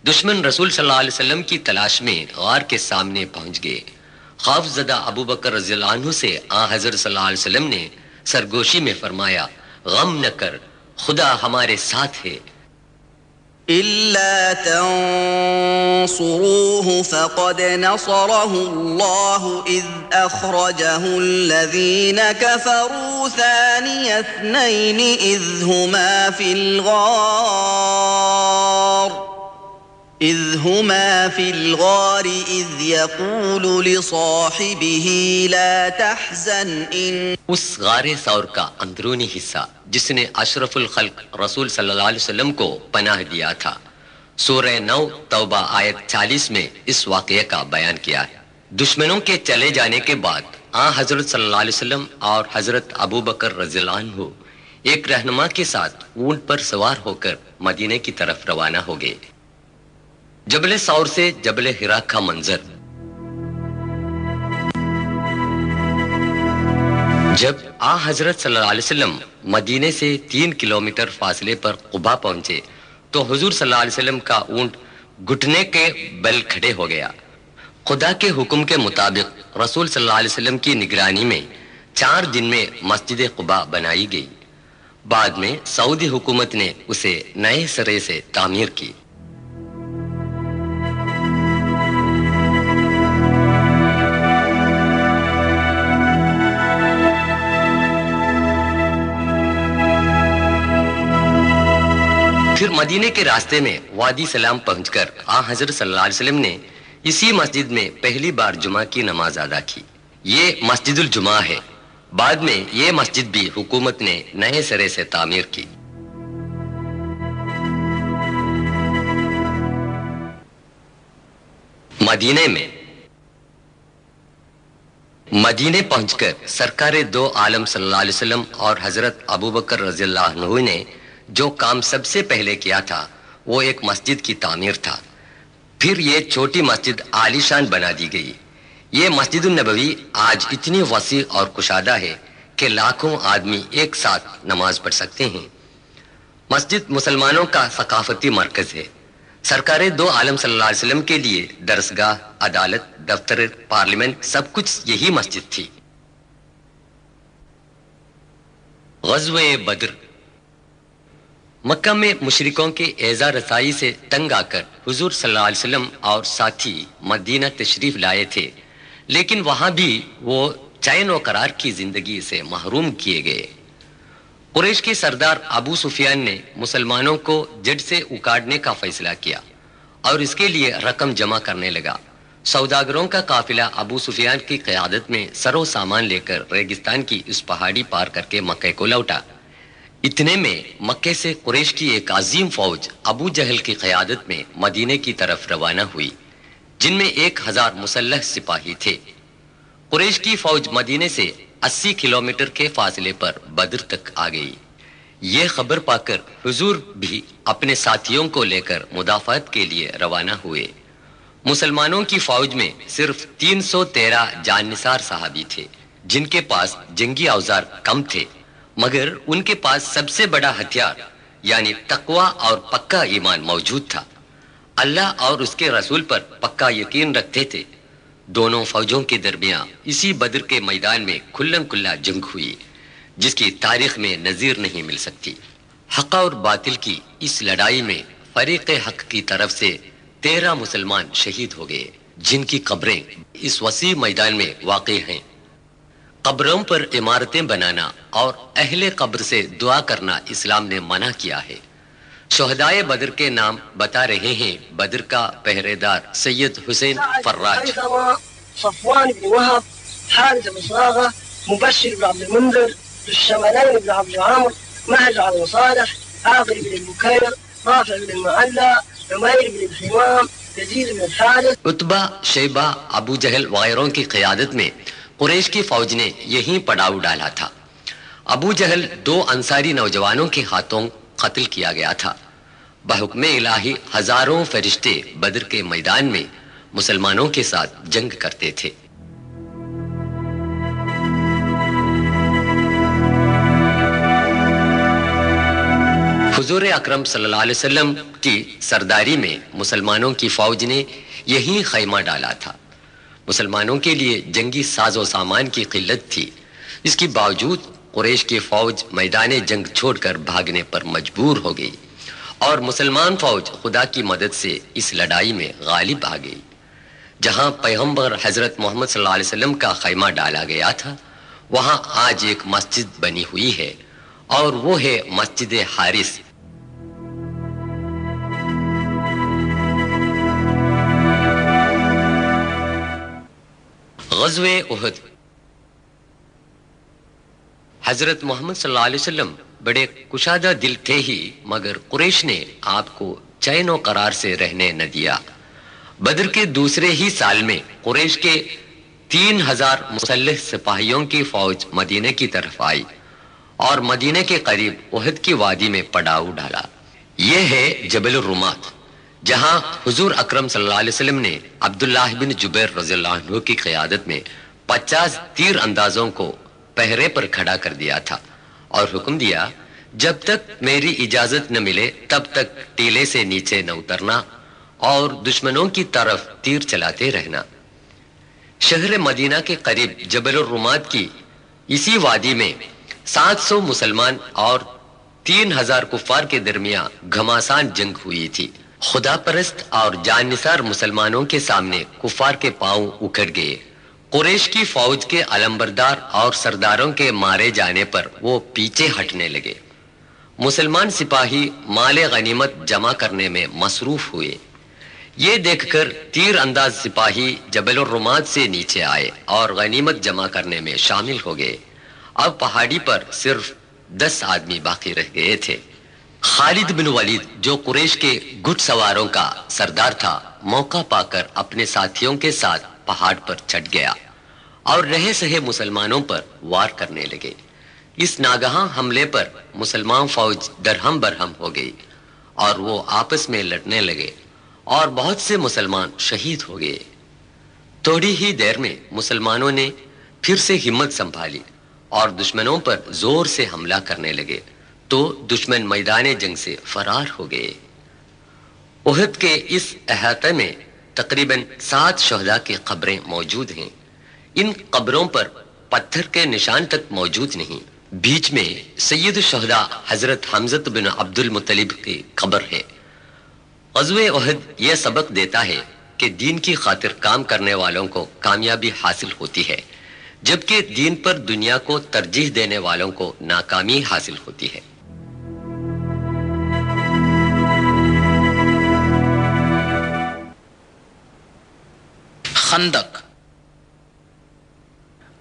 دشمن رسول صلی اللہ علیہ وسلم کی تلاش میں غار کے سامنے پہنچ گئے۔ خوف زدہ ابو بکر رضی اللہ عنہ سے آن حضرت صلی اللہ علیہ وسلم نے سرگوشی میں فرمایا، غم نہ کر، خدا ہمارے ساتھ ہے۔ إلا تنصروه فقد نصره الله إذ أخرجه الذين كفروا ثاني اثنين إذ هما في الغار إذ يقول لصاحبه لا تحزن إن اس غار ثور کا اندرونی حصہ جس نے اشرف الخلق رسول صلی اللہ علیہ وسلم کو پناہ دیا تھا، سورہ 9 توبہ آیت 40 میں اس واقعے کا بیان کیا ہے۔ دشمنوں کے چلے جانے کے بعد آن حضرت صلی اللہ علیہ وسلم اور حضرت ابو بکر رضی اللہ عنہ ایک رہنما کے ساتھ اونٹ پر سوار ہو کر مدینے کی طرف روانہ ہو گئے۔ جبل ثور سے جبل حرا کا منظر۔ جب آن حضرت صلی اللہ علیہ وسلم مدینے سے 3 کلومیٹر فاصلے پر قباء پہنچے تو حضور صلی اللہ علیہ وسلم کا اونٹ گھٹنے کے بل کھڑے ہو گیا۔ خدا کے حکم کے مطابق رسول صلی اللہ علیہ وسلم کی نگرانی میں 4 دن میں مسجد قباء بنائی گئی۔ بعد میں سعودی حکومت نے اسے نئے سرے سے تعمیر کی۔ پھر مدینے کے راستے میں وادی سلام پہنچ کر آن حضرت صلی اللہ علیہ وسلم نے اسی مسجد میں پہلی بار جمعہ کی نماز ادا کی۔ یہ مسجد الجمعہ ہے۔ بعد میں یہ مسجد بھی حکومت نے نئے سرے سے تعمیر کی۔ مدینے پہنچ کر سرکار دو عالم صلی اللہ علیہ وسلم اور حضرت ابو بکر رضی اللہ عنہ نے جو کام سب سے پہلے کیا تھا وہ ایک مسجد کی تعمیر تھا. پھر یہ چھوٹی مسجد عالی شان بنا دی گئی. یہ مسجد النبوی آج اتنی وسیع اور کشادہ ہے کہ لاکھوں آدمی ایک ساتھ نماز پڑھ سکتے ہیں. مسجد مسلمانوں کا ثقافتی مرکز ہے. سرکار دو عالم صلی اللہ علیہ وسلم کے لیے درسگاہ، عدالت، دفتر پارلیمنٹ سب کچھ یہی مسجد تھی. غزوہ بدر. مکہ میں مشرکوں کے ایذا رسائی سے تنگ آ کر حضور صلی اللہ علیہ وسلم اور ساتھی مدینہ تشریف لائے تھے، لیکن وہاں بھی وہ چین و قرار کی زندگی سے محروم کیے گئے. قریش کے سردار ابو سفیان نے مسلمانوں کو جڑ سے اکاڑنے کا فیصلہ کیا اور اس کے لیے رقم جمع کرنے لگا. سوداگروں کا قافلہ ابو سفیان کی قیادت میں سر و سامان لے کر ریگستان کی اس پہاڑی پار کر کے مکہ کو لوٹا. اتنے میں مکے سے قریش کی ایک عظیم فوج ابو جہل کی قیادت میں مدینے کی طرف روانہ ہوئی، جن میں 1000 مسلح سپاہی تھے. قریش کی فوج مدینے سے 80 کلومیٹر کے فاصلے پر بدر تک آ گئی. یہ خبر پا کر حضور بھی اپنے ساتھیوں کو لے کر مدافعت کے لیے روانہ ہوئے. مسلمانوں کی فوج میں صرف 313 جان نثار صحابی تھے، جن کے پاس جنگی اوزار کم تھے، مگر ان کے پاس سب سے بڑا ہتھیار یعنی تقوی اور پکا ایمان موجود تھا. اللہ اور اس کے رسول پر پکا یقین رکھتے تھے. دونوں فوجوں کے درمیان اسی بدر کے میدان میں کھلم کھلا جنگ ہوئی، جس کی تاریخ میں نظیر نہیں مل سکتی. حق اور باطل کی اس لڑائی میں فریق حق کی طرف سے 13 مسلمان شہید ہو گئے، جن کی قبریں اس وسیع میدان میں واقع ہیں. قبروں پر عمارتیں بنانا اور اہل قبر سے دعا کرنا اسلام نے منع کیا ہے. شہدائے بدر کے نام بتا رہے ہیں. بدر کا پہرے دار سید حسین فراج، صفوان بن وهب، حارث بن صراغة، مبشر بن عبد المنذر، ذو الشمالين بن عبد عامر، مهجع بن صالح، عاقل بن البكير، رافع بن المعلى، عمير بن الحمام، يزيد بن الحارث. عتبہ، شیبہ، ابو جہل وغیروں کی قیادت میں قریش کی فوج نے یہیں پڑاؤ ڈالا تھا. ابو جہل 2 انصاری نوجوانوں کے ہاتھوں قتل کیا گیا تھا. بحکم الہی ہزاروں فرشتے بدر کے میدان میں مسلمانوں کے ساتھ جنگ کرتے تھے. حضور اکرم صلی اللہ علیہ وسلم کی سرداری میں مسلمانوں کی فوج نے یہیں خیمہ ڈالا تھا. مسلمانوں کے لیے جنگی ساز و سامان کی قلت تھی. اس کے باوجود قریش کی فوج میدان جنگ چھوڑ کر بھاگنے پر مجبور ہو گئی اور مسلمان فوج خدا کی مدد سے اس لڑائی میں غالب آ گئی. جہاں پیغمبر حضرت محمد صلی اللہ علیہ وسلم کا خیمہ ڈالا گیا تھا، وہاں آج ایک مسجد بنی ہوئی ہے اور وہ ہے مسجد حارث. غزوہ احد. حضرت محمد صلی اللہ علیہ وسلم بڑے کشادہ دل تھے ہی، مگر قریش نے آپ کو چین و قرار سے رہنے نہ دیا. بدر کے دوسرے ہی سال میں قریش کے 3000 مسلح سپاہیوں کی فوج مدینے کی طرف آئی اور مدینے کے قریب احد کی وادی میں پڑاؤ ڈالا. یہ ہے جبل الرمات، جہاں حضور اکرم صلی اللہ علیہ وسلم نے عبداللہ بن جبیر رضی اللہ عنہ کی قیادت میں 50 تیر اندازوں کو پہرے پر کھڑا کر دیا تھا اور حکم دیا جب تک میری اجازت نہ ملے تب تک ٹیلے سے نیچے نہ اترنا اور دشمنوں کی طرف تیر چلاتے رہنا. شہر مدینہ کے قریب جبل الرمات کی اسی وادی میں 700 مسلمان اور 3000 کفار کے درمیان گھماسان جنگ ہوئی تھی. خدا پرست اور جان نثار مسلمانوں کے سامنے کفار کے پاؤں اکھڑ گئے. قریش کی فوج کے علمبردار اور سرداروں کے مارے جانے پر وہ پیچھے ہٹنے لگے. مسلمان سپاہی مال غنیمت جمع کرنے میں مصروف ہوئے. یہ دیکھ کر تیر انداز سپاہی جبل الرمات سے نیچے آئے اور غنیمت جمع کرنے میں شامل ہو گئے. اب پہاڑی پر صرف 10 آدمی باقی رہ گئے تھے. خالد بن ولید جو قریش کے گھڑ سواروں کا سردار تھا، موقع پا کر اپنے ساتھیوں کے ساتھ پہاڑ پر چڑھ گیا اور رہے سہے مسلمانوں پر وار کرنے لگے. اس ناگہاں حملے پر مسلمان فوج درہم برہم ہو گئی اور وہ آپس میں لڑنے لگے اور بہت سے مسلمان شہید ہو گئے۔ تھوڑی ہی دیر میں مسلمانوں نے پھر سے ہمت سنبھالی اور دشمنوں پر زور سے حملہ کرنے لگے تو دشمن میدان جنگ سے فرار ہو گئے۔ احد کے اس احاطے میں تقریباً 7 شہداء کی قبریں موجود ہیں۔ ان قبروں پر پتھر کے نشان تک موجود نہیں۔ بیچ میں سید الشہداء حضرت حمزہ بن عبد المطلب کی قبر ہے۔ غزوہ احد یہ سبق دیتا ہے کہ دین کی خاطر کام کرنے والوں کو کامیابی حاصل ہوتی ہے، جبکہ دین پر دنیا کو ترجیح دینے والوں کو ناکامی حاصل ہوتی ہے۔ خندق۔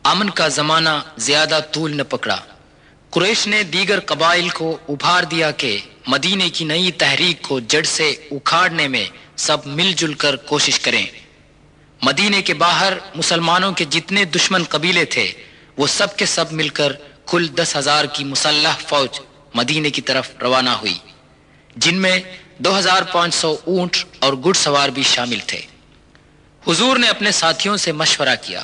امن کا زمانہ زیادہ طول نہ پکڑا۔ قریش نے دیگر قبائل کو ابھار دیا کہ مدینے کی نئی تحریک کو جڑ سے اکھاڑنے میں سب مل جل کر کوشش کریں۔ مدینے کے باہر مسلمانوں کے جتنے دشمن قبیلے تھے وہ سب کے سب مل کر کل 10,000 کی مسلح فوج مدینے کی طرف روانہ ہوئی، جن میں 2,500 اونٹ اور گھڑ سوار بھی شامل تھے۔ حضور نے اپنے ساتھیوں سے مشورہ کیا۔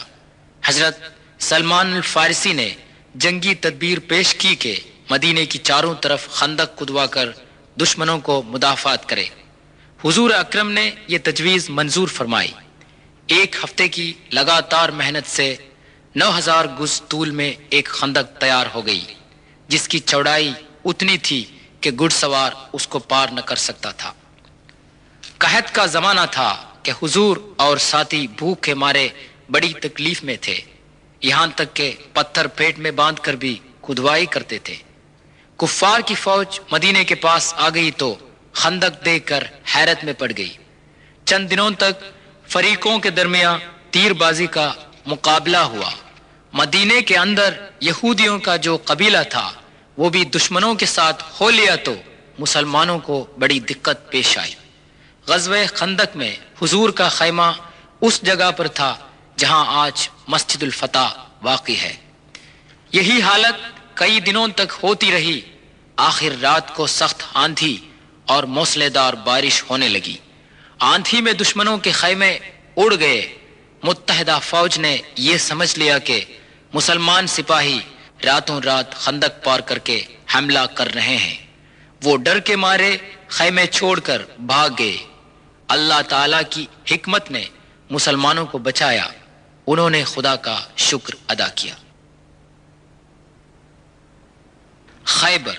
حضرت سلمان الفارسی نے جنگی تدبیر پیش کی کہ مدینے کی چاروں طرف خندق کھدوا کر دشمنوں کو مدافعت کرے۔ حضور اکرم نے یہ تجویز منظور فرمائی۔ 1 ہفتے کی لگاتار محنت سے 9,000 گز طول میں ایک خندق تیار ہو گئی، جس کی چوڑائی اتنی تھی کہ گھڑ سوار اس کو پار نہ کر سکتا تھا۔ قحط کا زمانہ تھا کہ حضور اور ساتھی بھوک کے مارے بڑی تکلیف میں تھے، یہاں تک کہ پتھر پیٹ میں باندھ کر بھی کھدوائی کرتے تھے۔ کفار کی فوج مدینے کے پاس آ گئی تو خندق دیکھ کر حیرت میں پڑ گئی۔ چند دنوں تک فریقوں کے درمیان تیر بازی کا مقابلہ ہوا۔ مدینے کے اندر یہودیوں کا جو قبیلہ تھا وہ بھی دشمنوں کے ساتھ ہو لیا تو مسلمانوں کو بڑی دقت پیش آئی۔ غزوہ خندق میں حضور کا خیمہ اس جگہ پر تھا جہاں آج مسجد الفتح واقع ہے۔ یہی حالت کئی دنوں تک ہوتی رہی۔ آخر رات کو سخت آندھی اور موسلے دار بارش ہونے لگی۔ آندھی میں دشمنوں کے خیمے اڑ گئے۔ متحدہ فوج نے یہ سمجھ لیا کہ مسلمان سپاہی راتوں رات خندق پار کر کے حملہ کر رہے ہیں۔ وہ ڈر کے مارے خیمے چھوڑ کر بھاگ گئے۔ اللہ تعالیٰ کی حکمت نے مسلمانوں کو بچایا۔ انہوں نے خدا کا شکر ادا کیا۔ خیبر۔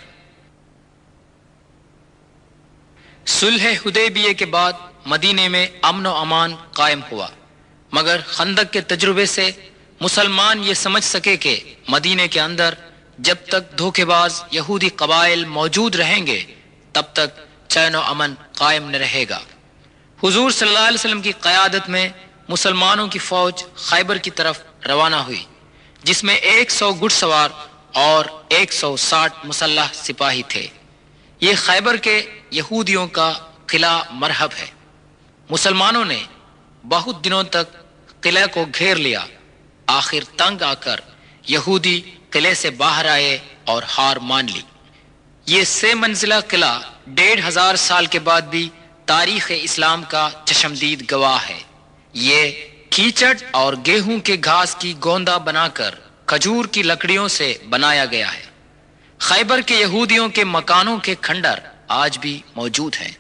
صلح حدیبیہ کے بعد مدینے میں امن و امان قائم ہوا، مگر خندق کے تجربے سے مسلمان یہ سمجھ سکے کہ مدینے کے اندر جب تک دھوکے باز یہودی قبائل موجود رہیں گے تب تک چین و امن قائم نہ رہے گا۔ حضور صلی اللہ علیہ وسلم کی قیادت میں مسلمانوں کی فوج خیبر کی طرف روانہ ہوئی، جس میں 100 گھڑ سوار اور 160 مسلح سپاہی تھے۔ یہ خیبر کے یہودیوں کا قلعہ مرحب ہے۔ مسلمانوں نے بہت دنوں تک قلعے کو گھیر لیا۔ آخر تنگ آ کر یہودی قلعے سے باہر آئے اور ہار مان لی۔ یہ 6 منزلہ قلعہ 1,500 سال کے بعد بھی تاریخ اسلام کا چشمدید گواہ ہے۔ یہ کیچڑ اور گیہوں کے گھاس کی گوندا بنا کر کھجور کی لکڑیوں سے بنایا گیا ہے۔ خیبر کے یہودیوں کے مکانوں کے کھنڈر آج بھی موجود ہیں۔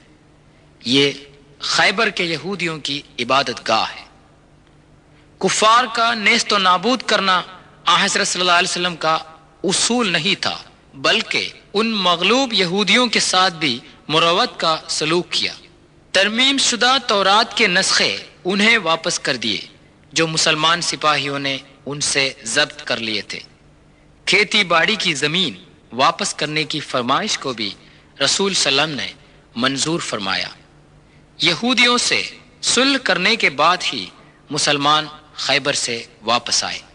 یہ خیبر کے یہودیوں کی عبادت گاہ ہے۔ کفار کا نیست و نابود کرنا حضرت صلی اللہ علیہ وسلم کا اصول نہیں تھا، بلکہ ان مغلوب یہودیوں کے ساتھ بھی مروت کا سلوک کیا۔ ترمیم شدہ تورات کے نسخے انہیں واپس کر دیے جو مسلمان سپاہیوں نے ان سے ضبط کر لیے تھے۔ کھیتی باڑی کی زمین واپس کرنے کی فرمائش کو بھی رسول صلی اللہ علیہ وسلم نے منظور فرمایا۔ یہودیوں سے صلح کرنے کے بعد ہی مسلمان خیبر سے واپس آئے۔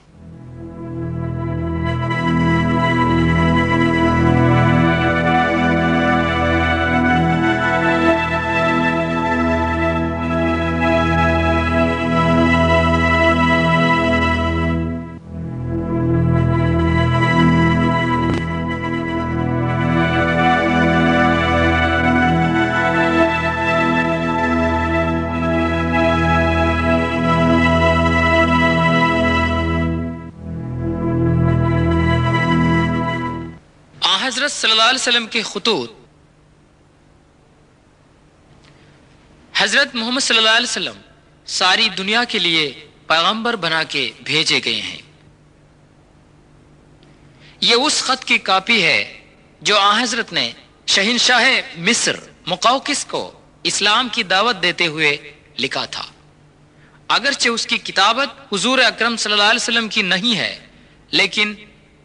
اللہ علیہ وسلم کے خطوط حضرت محمد صلی اللہ علیہ وسلم ساری دنیا کے لیے پیغمبر بنا کے بھیجے گئے ہیں۔ یہ اس خط کی کاپی ہے جو آن حضرت نے شہنشاہ مصر مقوقس کو اسلام کی دعوت دیتے ہوئے لکھا تھا۔ اگرچہ اس کی کتابت حضور اکرم صلی اللہ علیہ وسلم کی نہیں ہے، لیکن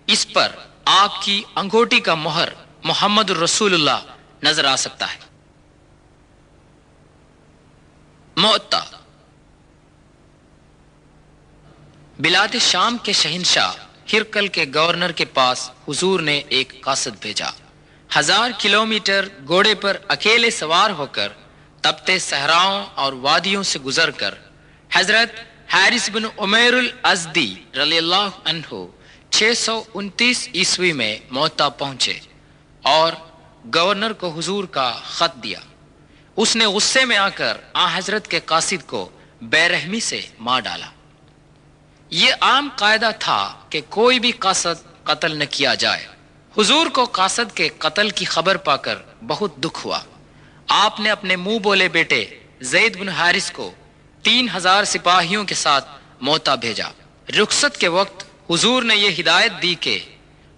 اس پر آپ کی انگوٹی کا مہر محمد الرسول اللہ نظر آ سکتا ہے۔ معطا بلاد شام کے شہنشاہ ہرقل کے گورنر کے پاس حضور نے ایک قاصد بھیجا۔ 1000 کلومیٹر گھوڑے پر اکیلے سوار ہو کر تپتے صحراؤں اور وادیوں سے گزر کر حضرت حارث بن عمیر الازدی رضی اللہ عنہ 629 عیسوی میں معطا پہنچے اور گورنر کو حضور کا خط دیا۔ اس نے غصے میں آ کر آن حضرت کے قاصد کو بے رحمی سے مار ڈالا۔ یہ عام قاعدہ تھا کہ کوئی بھی قاصد قتل نہ کیا جائے۔ حضور کو قاصد کے قتل کی خبر پا کر بہت دکھ ہوا۔ آپ نے اپنے منہ بولے بیٹے زید بن حارث کو 3000 سپاہیوں کے ساتھ معطا بھیجا۔ رخصت کے وقت حضور نے یہ ہدایت دی کہ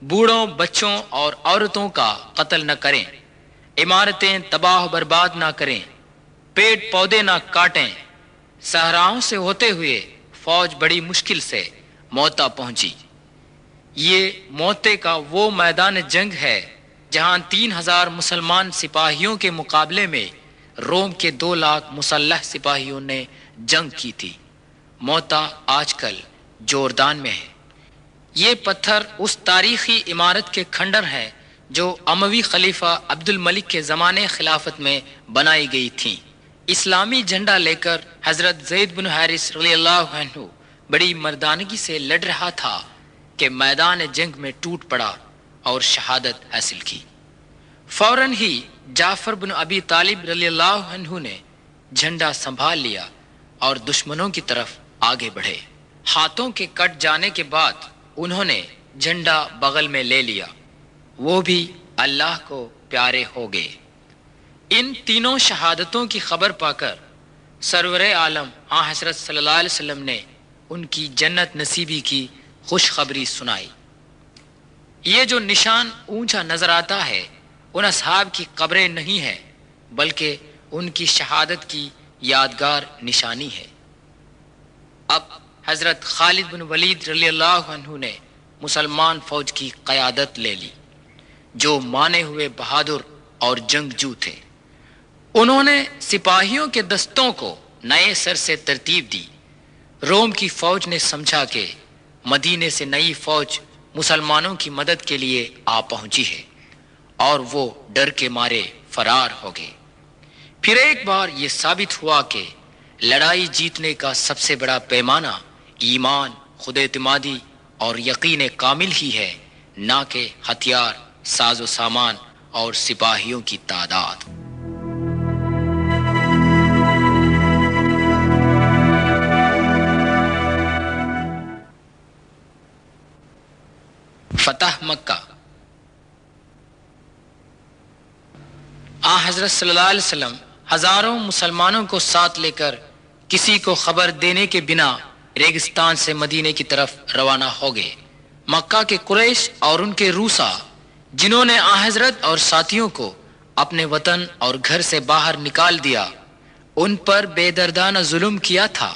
بوڑھوں، بچوں اور عورتوں کا قتل نہ کریں، عمارتیں تباہ و برباد نہ کریں، پیڑ پودے نہ کاٹیں۔ صحراؤں سے ہوتے ہوئے فوج بڑی مشکل سے معطا پہنچی۔ یہ معطے کا وہ میدان جنگ ہے جہاں 3000 مسلمان سپاہیوں کے مقابلے میں روم کے 2 لاکھ مسلح سپاہیوں نے جنگ کی تھی۔ معطا آج کل جوردان میں ہے۔ یہ پتھر اس تاریخی عمارت کے کھنڈر ہیں جو اموی خلیفہ عبد الملک کے زمانے خلافت میں بنائی گئی تھیں۔ اسلامی جھنڈا لے کر حضرت زید بن حارث رضی اللہ عنہ بڑی مردانگی سے لڑ رہا تھا کہ میدان جنگ میں ٹوٹ پڑا اور شہادت حاصل کی۔ فوراً ہی جعفر بن ابی طالب رضی اللہ عنہ نے جھنڈا سنبھال لیا اور دشمنوں کی طرف آگے بڑھے۔ ہاتھوں کے کٹ جانے کے بعد انہوں نے جھنڈا بغل میں لے لیا، وہ بھی اللہ کو پیارے ہو گئے۔ ان تینوں شہادتوں کی خبر پا کر سرور عالم آن حضرت صلی اللہ علیہ وسلم نے ان کی جنت نصیبی کی خوشخبری سنائی۔ یہ جو نشان اونچا نظر آتا ہے ان اصحاب کی قبریں نہیں ہے، بلکہ ان کی شہادت کی یادگار نشانی ہے۔ اب حضرت خالد بن ولید رضی اللہ عنہ نے مسلمان فوج کی قیادت لے لی، جو مانے ہوئے بہادر اور جنگجو تھے۔ انہوں نے سپاہیوں کے دستوں کو نئے سر سے ترتیب دی۔ روم کی فوج نے سمجھا کہ مدینے سے نئی فوج مسلمانوں کی مدد کے لیے آ پہنچی ہے، اور وہ ڈر کے مارے فرار ہو گئے۔ پھر ایک بار یہ ثابت ہوا کہ لڑائی جیتنے کا سب سے بڑا پیمانہ ایمان، خود اعتمادی اور یقین کامل ہی ہے، نہ کہ ہتھیار، ساز و سامان اور سپاہیوں کی تعداد۔ فتح مکہ۔ آن حضرت صلی اللہ علیہ وسلم ہزاروں مسلمانوں کو ساتھ لے کر کسی کو خبر دینے کے بنا ریگستان سے مدینے کی طرف روانہ ہو گئے۔ مکہ کے قریش اور ان کے روسا، جنہوں نے آن حضرت اور ساتھیوں کو اپنے وطن اور گھر سے باہر نکال دیا، ان پر بے دردانہ ظلم کیا تھا۔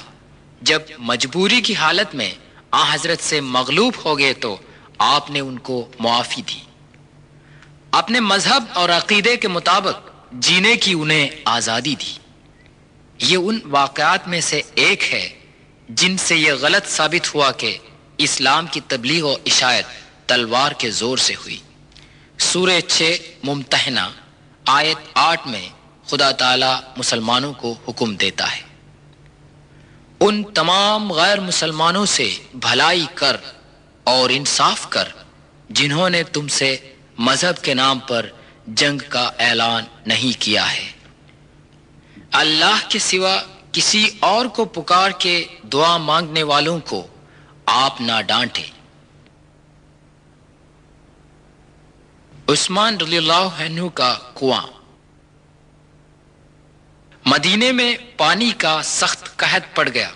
جب مجبوری کی حالت میں آن حضرت سے مغلوب ہو گئے تو آپ نے ان کو معافی دی۔ اپنے مذہب اور عقیدے کے مطابق جینے کی انہیں آزادی دی۔ یہ ان واقعات میں سے ایک ہے جن سے یہ غلط ثابت ہوا کہ اسلام کی تبلیغ و اشاعت تلوار کے زور سے ہوئی۔ سورہ 6 ممتحنہ آیت 8 میں خدا تعالی مسلمانوں کو حکم دیتا ہے، ان تمام غیر مسلمانوں سے بھلائی کر اور انصاف کر جنہوں نے تم سے مذہب کے نام پر جنگ کا اعلان نہیں کیا ہے۔ اللہ کے سوا کسی اور کو پکار کے دعا مانگنے والوں کو آپ نہ ڈانٹیں۔ عثمان رضی اللہ عنہ کا کنواں۔ مدینے میں پانی کا سخت قحط پڑ گیا۔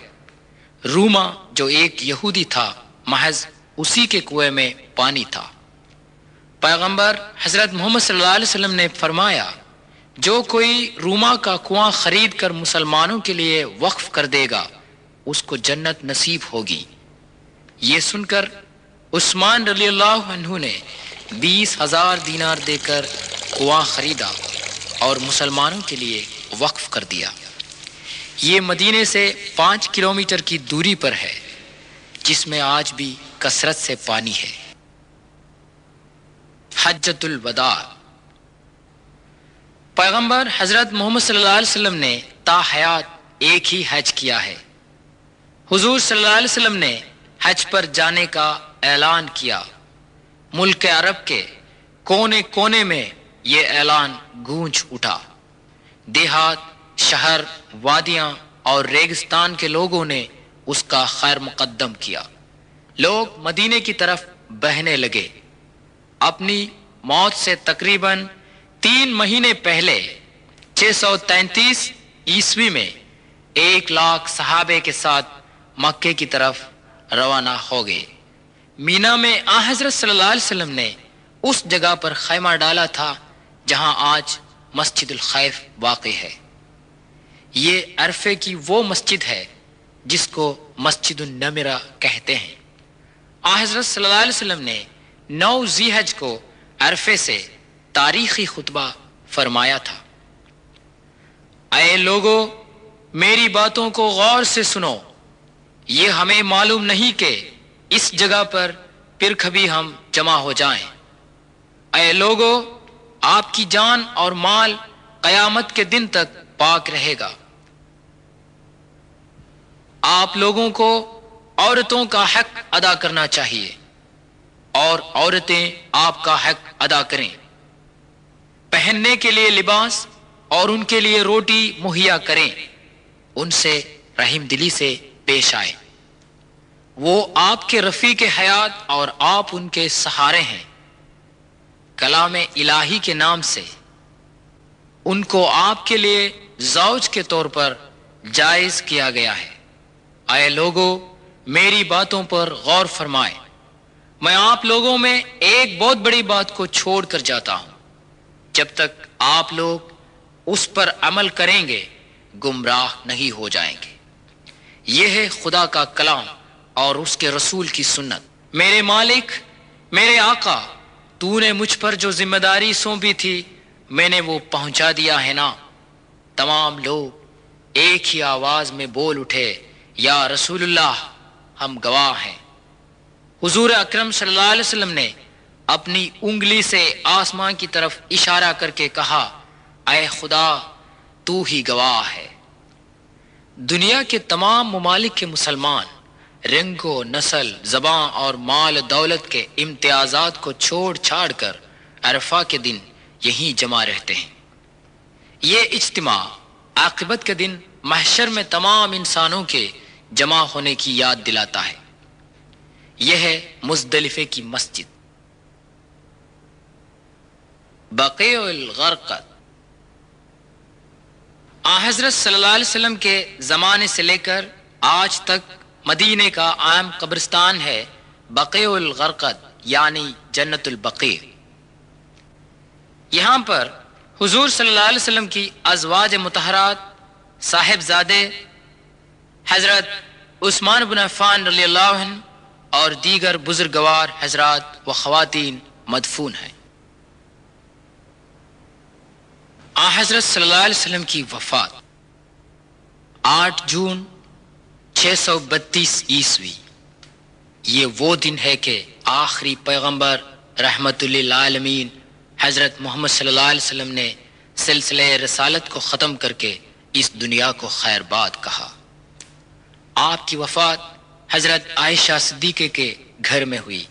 روما جو ایک یہودی تھا محض اسی کے کنویں میں پانی تھا۔ پیغمبر حضرت محمد صلی اللہ علیہ وسلم نے فرمایا جو کوئی روما کا کنواں خرید کر مسلمانوں کے لیے وقف کر دے گا اس کو جنت نصیب ہوگی۔ یہ سن کر عثمان رضی اللہ عنہ نے 20,000 دینار دے کر کنواں خریدا اور مسلمانوں کے لیے وقف کر دیا۔ یہ مدینے سے 5 کلومیٹر کی دوری پر ہے جس میں آج بھی کثرت سے پانی ہے۔ حجۃ الوداع۔ پیغمبر حضرت محمد صلی اللہ علیہ وسلم نے تا حیات ایک ہی حج کیا ہے۔ حضور صلی اللہ علیہ وسلم نے حج پر جانے کا اعلان کیا۔ ملک عرب کے کونے کونے میں یہ اعلان گونج اٹھا۔ دیہات، شہر، وادیاں اور ریگستان کے لوگوں نے اس کا خیر مقدم کیا۔ لوگ مدینے کی طرف بہنے لگے۔ اپنی موت سے تقریباً 3 مہینے پہلے 633 عیسوی میں 1 لاکھ صحابہ کے ساتھ مکے کی طرف روانہ ہو گئے۔ مینا میں حضرت صلی اللہ علیہ وسلم نے اس جگہ پر خیمہ ڈالا تھا جہاں آج مسجد الخیف واقع ہے۔ یہ عرفے کی وہ مسجد ہے جس کو مسجد النمرہ کہتے ہیں۔ حضرت صلی اللہ علیہ وسلم نے 9 ذی الحج کو عرفے سے تاریخی خطبہ فرمایا تھا۔ اے لوگو میری باتوں کو غور سے سنو، یہ ہمیں معلوم نہیں کہ اس جگہ پر پھر کبھی ہم جمع ہو جائیں۔ اے لوگو آپ کی جان اور مال قیامت کے دن تک پاک رہے گا۔ آپ لوگوں کو عورتوں کا حق ادا کرنا چاہیے اور عورتیں آپ کا حق ادا کریں۔ پہننے کے لیے لباس اور ان کے لیے روٹی مہیا کریں، ان سے رحم دلی سے پیش آئے۔ وہ آپ کے رفیق حیات اور آپ ان کے سہارے ہیں۔ کلام الہی کے نام سے ان کو آپ کے لیے زوج کے طور پر جائز کیا گیا ہے۔ اے لوگو میری باتوں پر غور فرمائیں، میں آپ لوگوں میں ایک بہت بڑی بات کو چھوڑ کر جاتا ہوں، جب تک آپ لوگ اس پر عمل کریں گے گمراہ نہیں ہو جائیں گے۔ یہ ہے خدا کا کلام اور اس کے رسول کی سنت۔ میرے مالک، میرے آقا، تو نے مجھ پر جو ذمہ داری سونپی تھی میں نے وہ پہنچا دیا ہے نا؟ تمام لوگ ایک ہی آواز میں بول اٹھے یا رسول اللہ، ہم گواہ ہیں۔ حضور اکرم صلی اللہ علیہ وسلم نے اپنی انگلی سے آسمان کی طرف اشارہ کر کے کہا اے خدا تو ہی گواہ ہے۔ دنیا کے تمام ممالک کے مسلمان رنگ و نسل، زبان اور مال دولت کے امتیازات کو چھوڑ چھاڑ کر عرفہ کے دن یہیں جمع رہتے ہیں۔ یہ اجتماع عاقبت کے دن محشر میں تمام انسانوں کے جمع ہونے کی یاد دلاتا ہے۔ یہ ہے مزدلفے کی مسجد۔ بقیع الغرقد۔ حضرت صلی اللہ علیہ وسلم کے زمانے سے لے کر آج تک مدینے کا عام قبرستان ہے بقیع الغرقد، یعنی جنت البقیع۔ یہاں پر حضور صلی اللہ علیہ وسلم کی ازواج مطہرات، صاحبزادے حضرت عثمان بن عفان رضی اللہ عنہ اور دیگر بزرگوار حضرات و خواتین مدفون ہیں۔ حضرت صلی اللہ علیہ وسلم کی وفات 8 جون 632 عیسوی۔ یہ وہ دن ہے کہ آخری پیغمبر رحمت للعالمین حضرت محمد صلی اللہ علیہ وسلم نے سلسلہ رسالت کو ختم کر کے اس دنیا کو خیر باد کہا۔ آپ کی وفات حضرت عائشہ صدیقہ کے گھر میں ہوئی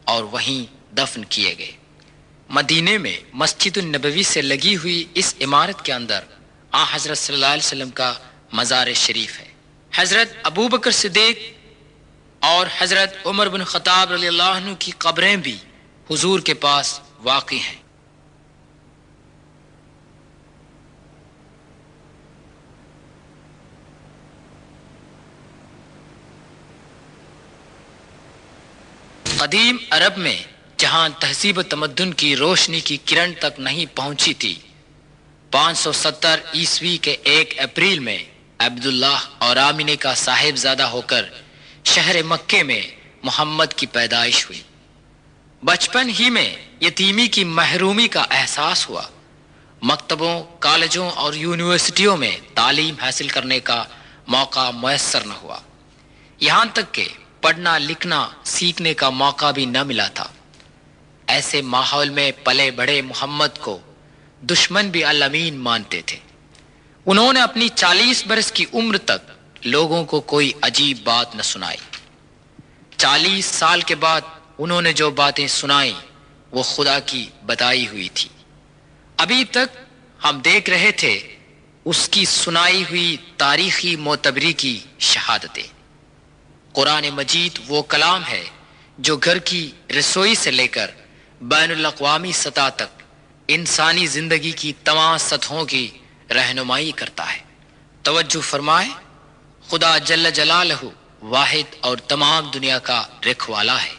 اور وہیں دفن کیے گئے۔ مدینے میں مسجد النبوی سے لگی ہوئی اس عمارت کے اندر حضرت صلی اللہ علیہ وسلم کا مزار شریف ہے۔ حضرت ابوبکر صدیق اور حضرت عمر بن خطاب رضی اللہ عنہ کی قبریں بھی حضور کے پاس واقع ہیں۔ قدیم عرب میں جہاں تہذیب و تمدن کی روشنی کی کرن تک نہیں پہنچی تھی، 570 عیسوی کے 1 اپریل میں عبداللہ اور آمینہ کا صاحبزادہ ہو کر شہر مکے میں محمد کی پیدائش ہوئی۔ بچپن ہی میں یتیمی کی محرومی کا احساس ہوا۔ مکتبوں، کالجوں اور یونیورسٹیوں میں تعلیم حاصل کرنے کا موقع میسر نہ ہوا، یہاں تک کہ پڑھنا لکھنا سیکھنے کا موقع بھی نہ ملا تھا۔ ایسے ماحول میں پلے بڑے محمد کو دشمن بھی الامین مانتے تھے۔ انہوں نے اپنی 40 برس کی عمر تک لوگوں کو کوئی عجیب بات نہ سنائی۔ 40 سال کے بعد انہوں نے جو باتیں سنائیں وہ خدا کی بتائی ہوئی تھی۔ ابھی تک ہم دیکھ رہے تھے اس کی سنائی ہوئی تاریخی معتبری کی شہادتیں۔ قرآن مجید وہ کلام ہے جو گھر کی رسوئی سے لے کر بین الاقوامی سطح تک انسانی زندگی کی تمام سطحوں کی رہنمائی کرتا ہے۔ توجہ فرمائیں، خدا جل جلالہ واحد اور تمام دنیا کا رکھوالا ہے۔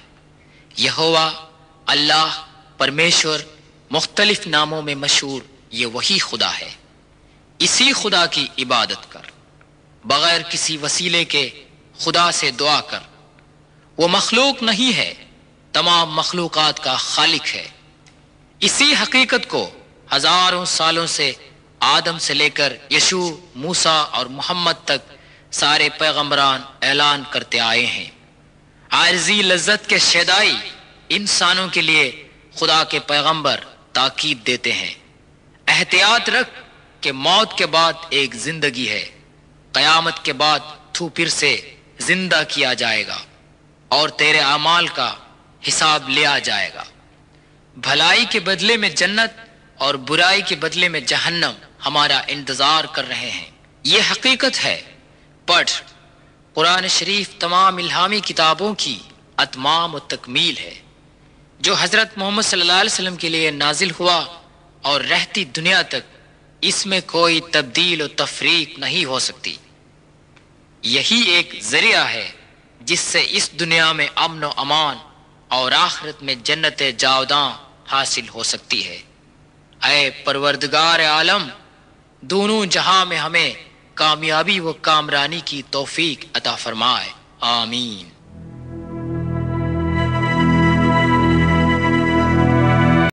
یہوہ، اللہ، پرمیشور، مختلف ناموں میں مشہور یہ وہی خدا ہے۔ اسی خدا کی عبادت کر، بغیر کسی وسیلے کے خدا سے دعا کر۔ وہ مخلوق نہیں ہے، تمام مخلوقات کا خالق ہے۔ اسی حقیقت کو ہزاروں سالوں سے آدم سے لے کر یشوع، موسیٰ اور محمد تک سارے پیغمبران اعلان کرتے آئے ہیں۔ عارضی لذت کے شیدائی انسانوں کے لیے خدا کے پیغمبر تاکید دیتے ہیں، احتیاط رکھ کہ موت کے بعد ایک زندگی ہے، قیامت کے بعد تو پھر سے زندہ کیا جائے گا اور تیرے اعمال کا حساب لیا جائے گا۔ بھلائی کے بدلے میں جنت اور برائی کے بدلے میں جہنم ہمارا انتظار کر رہے ہیں۔ یہ حقیقت ہے۔ پڑھ، قرآن شریف تمام الہامی کتابوں کی اتمام و تکمیل ہے، جو حضرت محمد صلی اللہ علیہ وسلم کے لیے نازل ہوا اور رہتی دنیا تک اس میں کوئی تبدیل و تفریق نہیں ہو سکتی۔ یہی ایک ذریعہ ہے جس سے اس دنیا میں امن و امان اور آخرت میں جنت جاوداں حاصل ہو سکتی ہے۔ اے پروردگار عالم، دونوں جہاں میں ہمیں کامیابی و کامرانی کی توفیق عطا فرمائے، آمین۔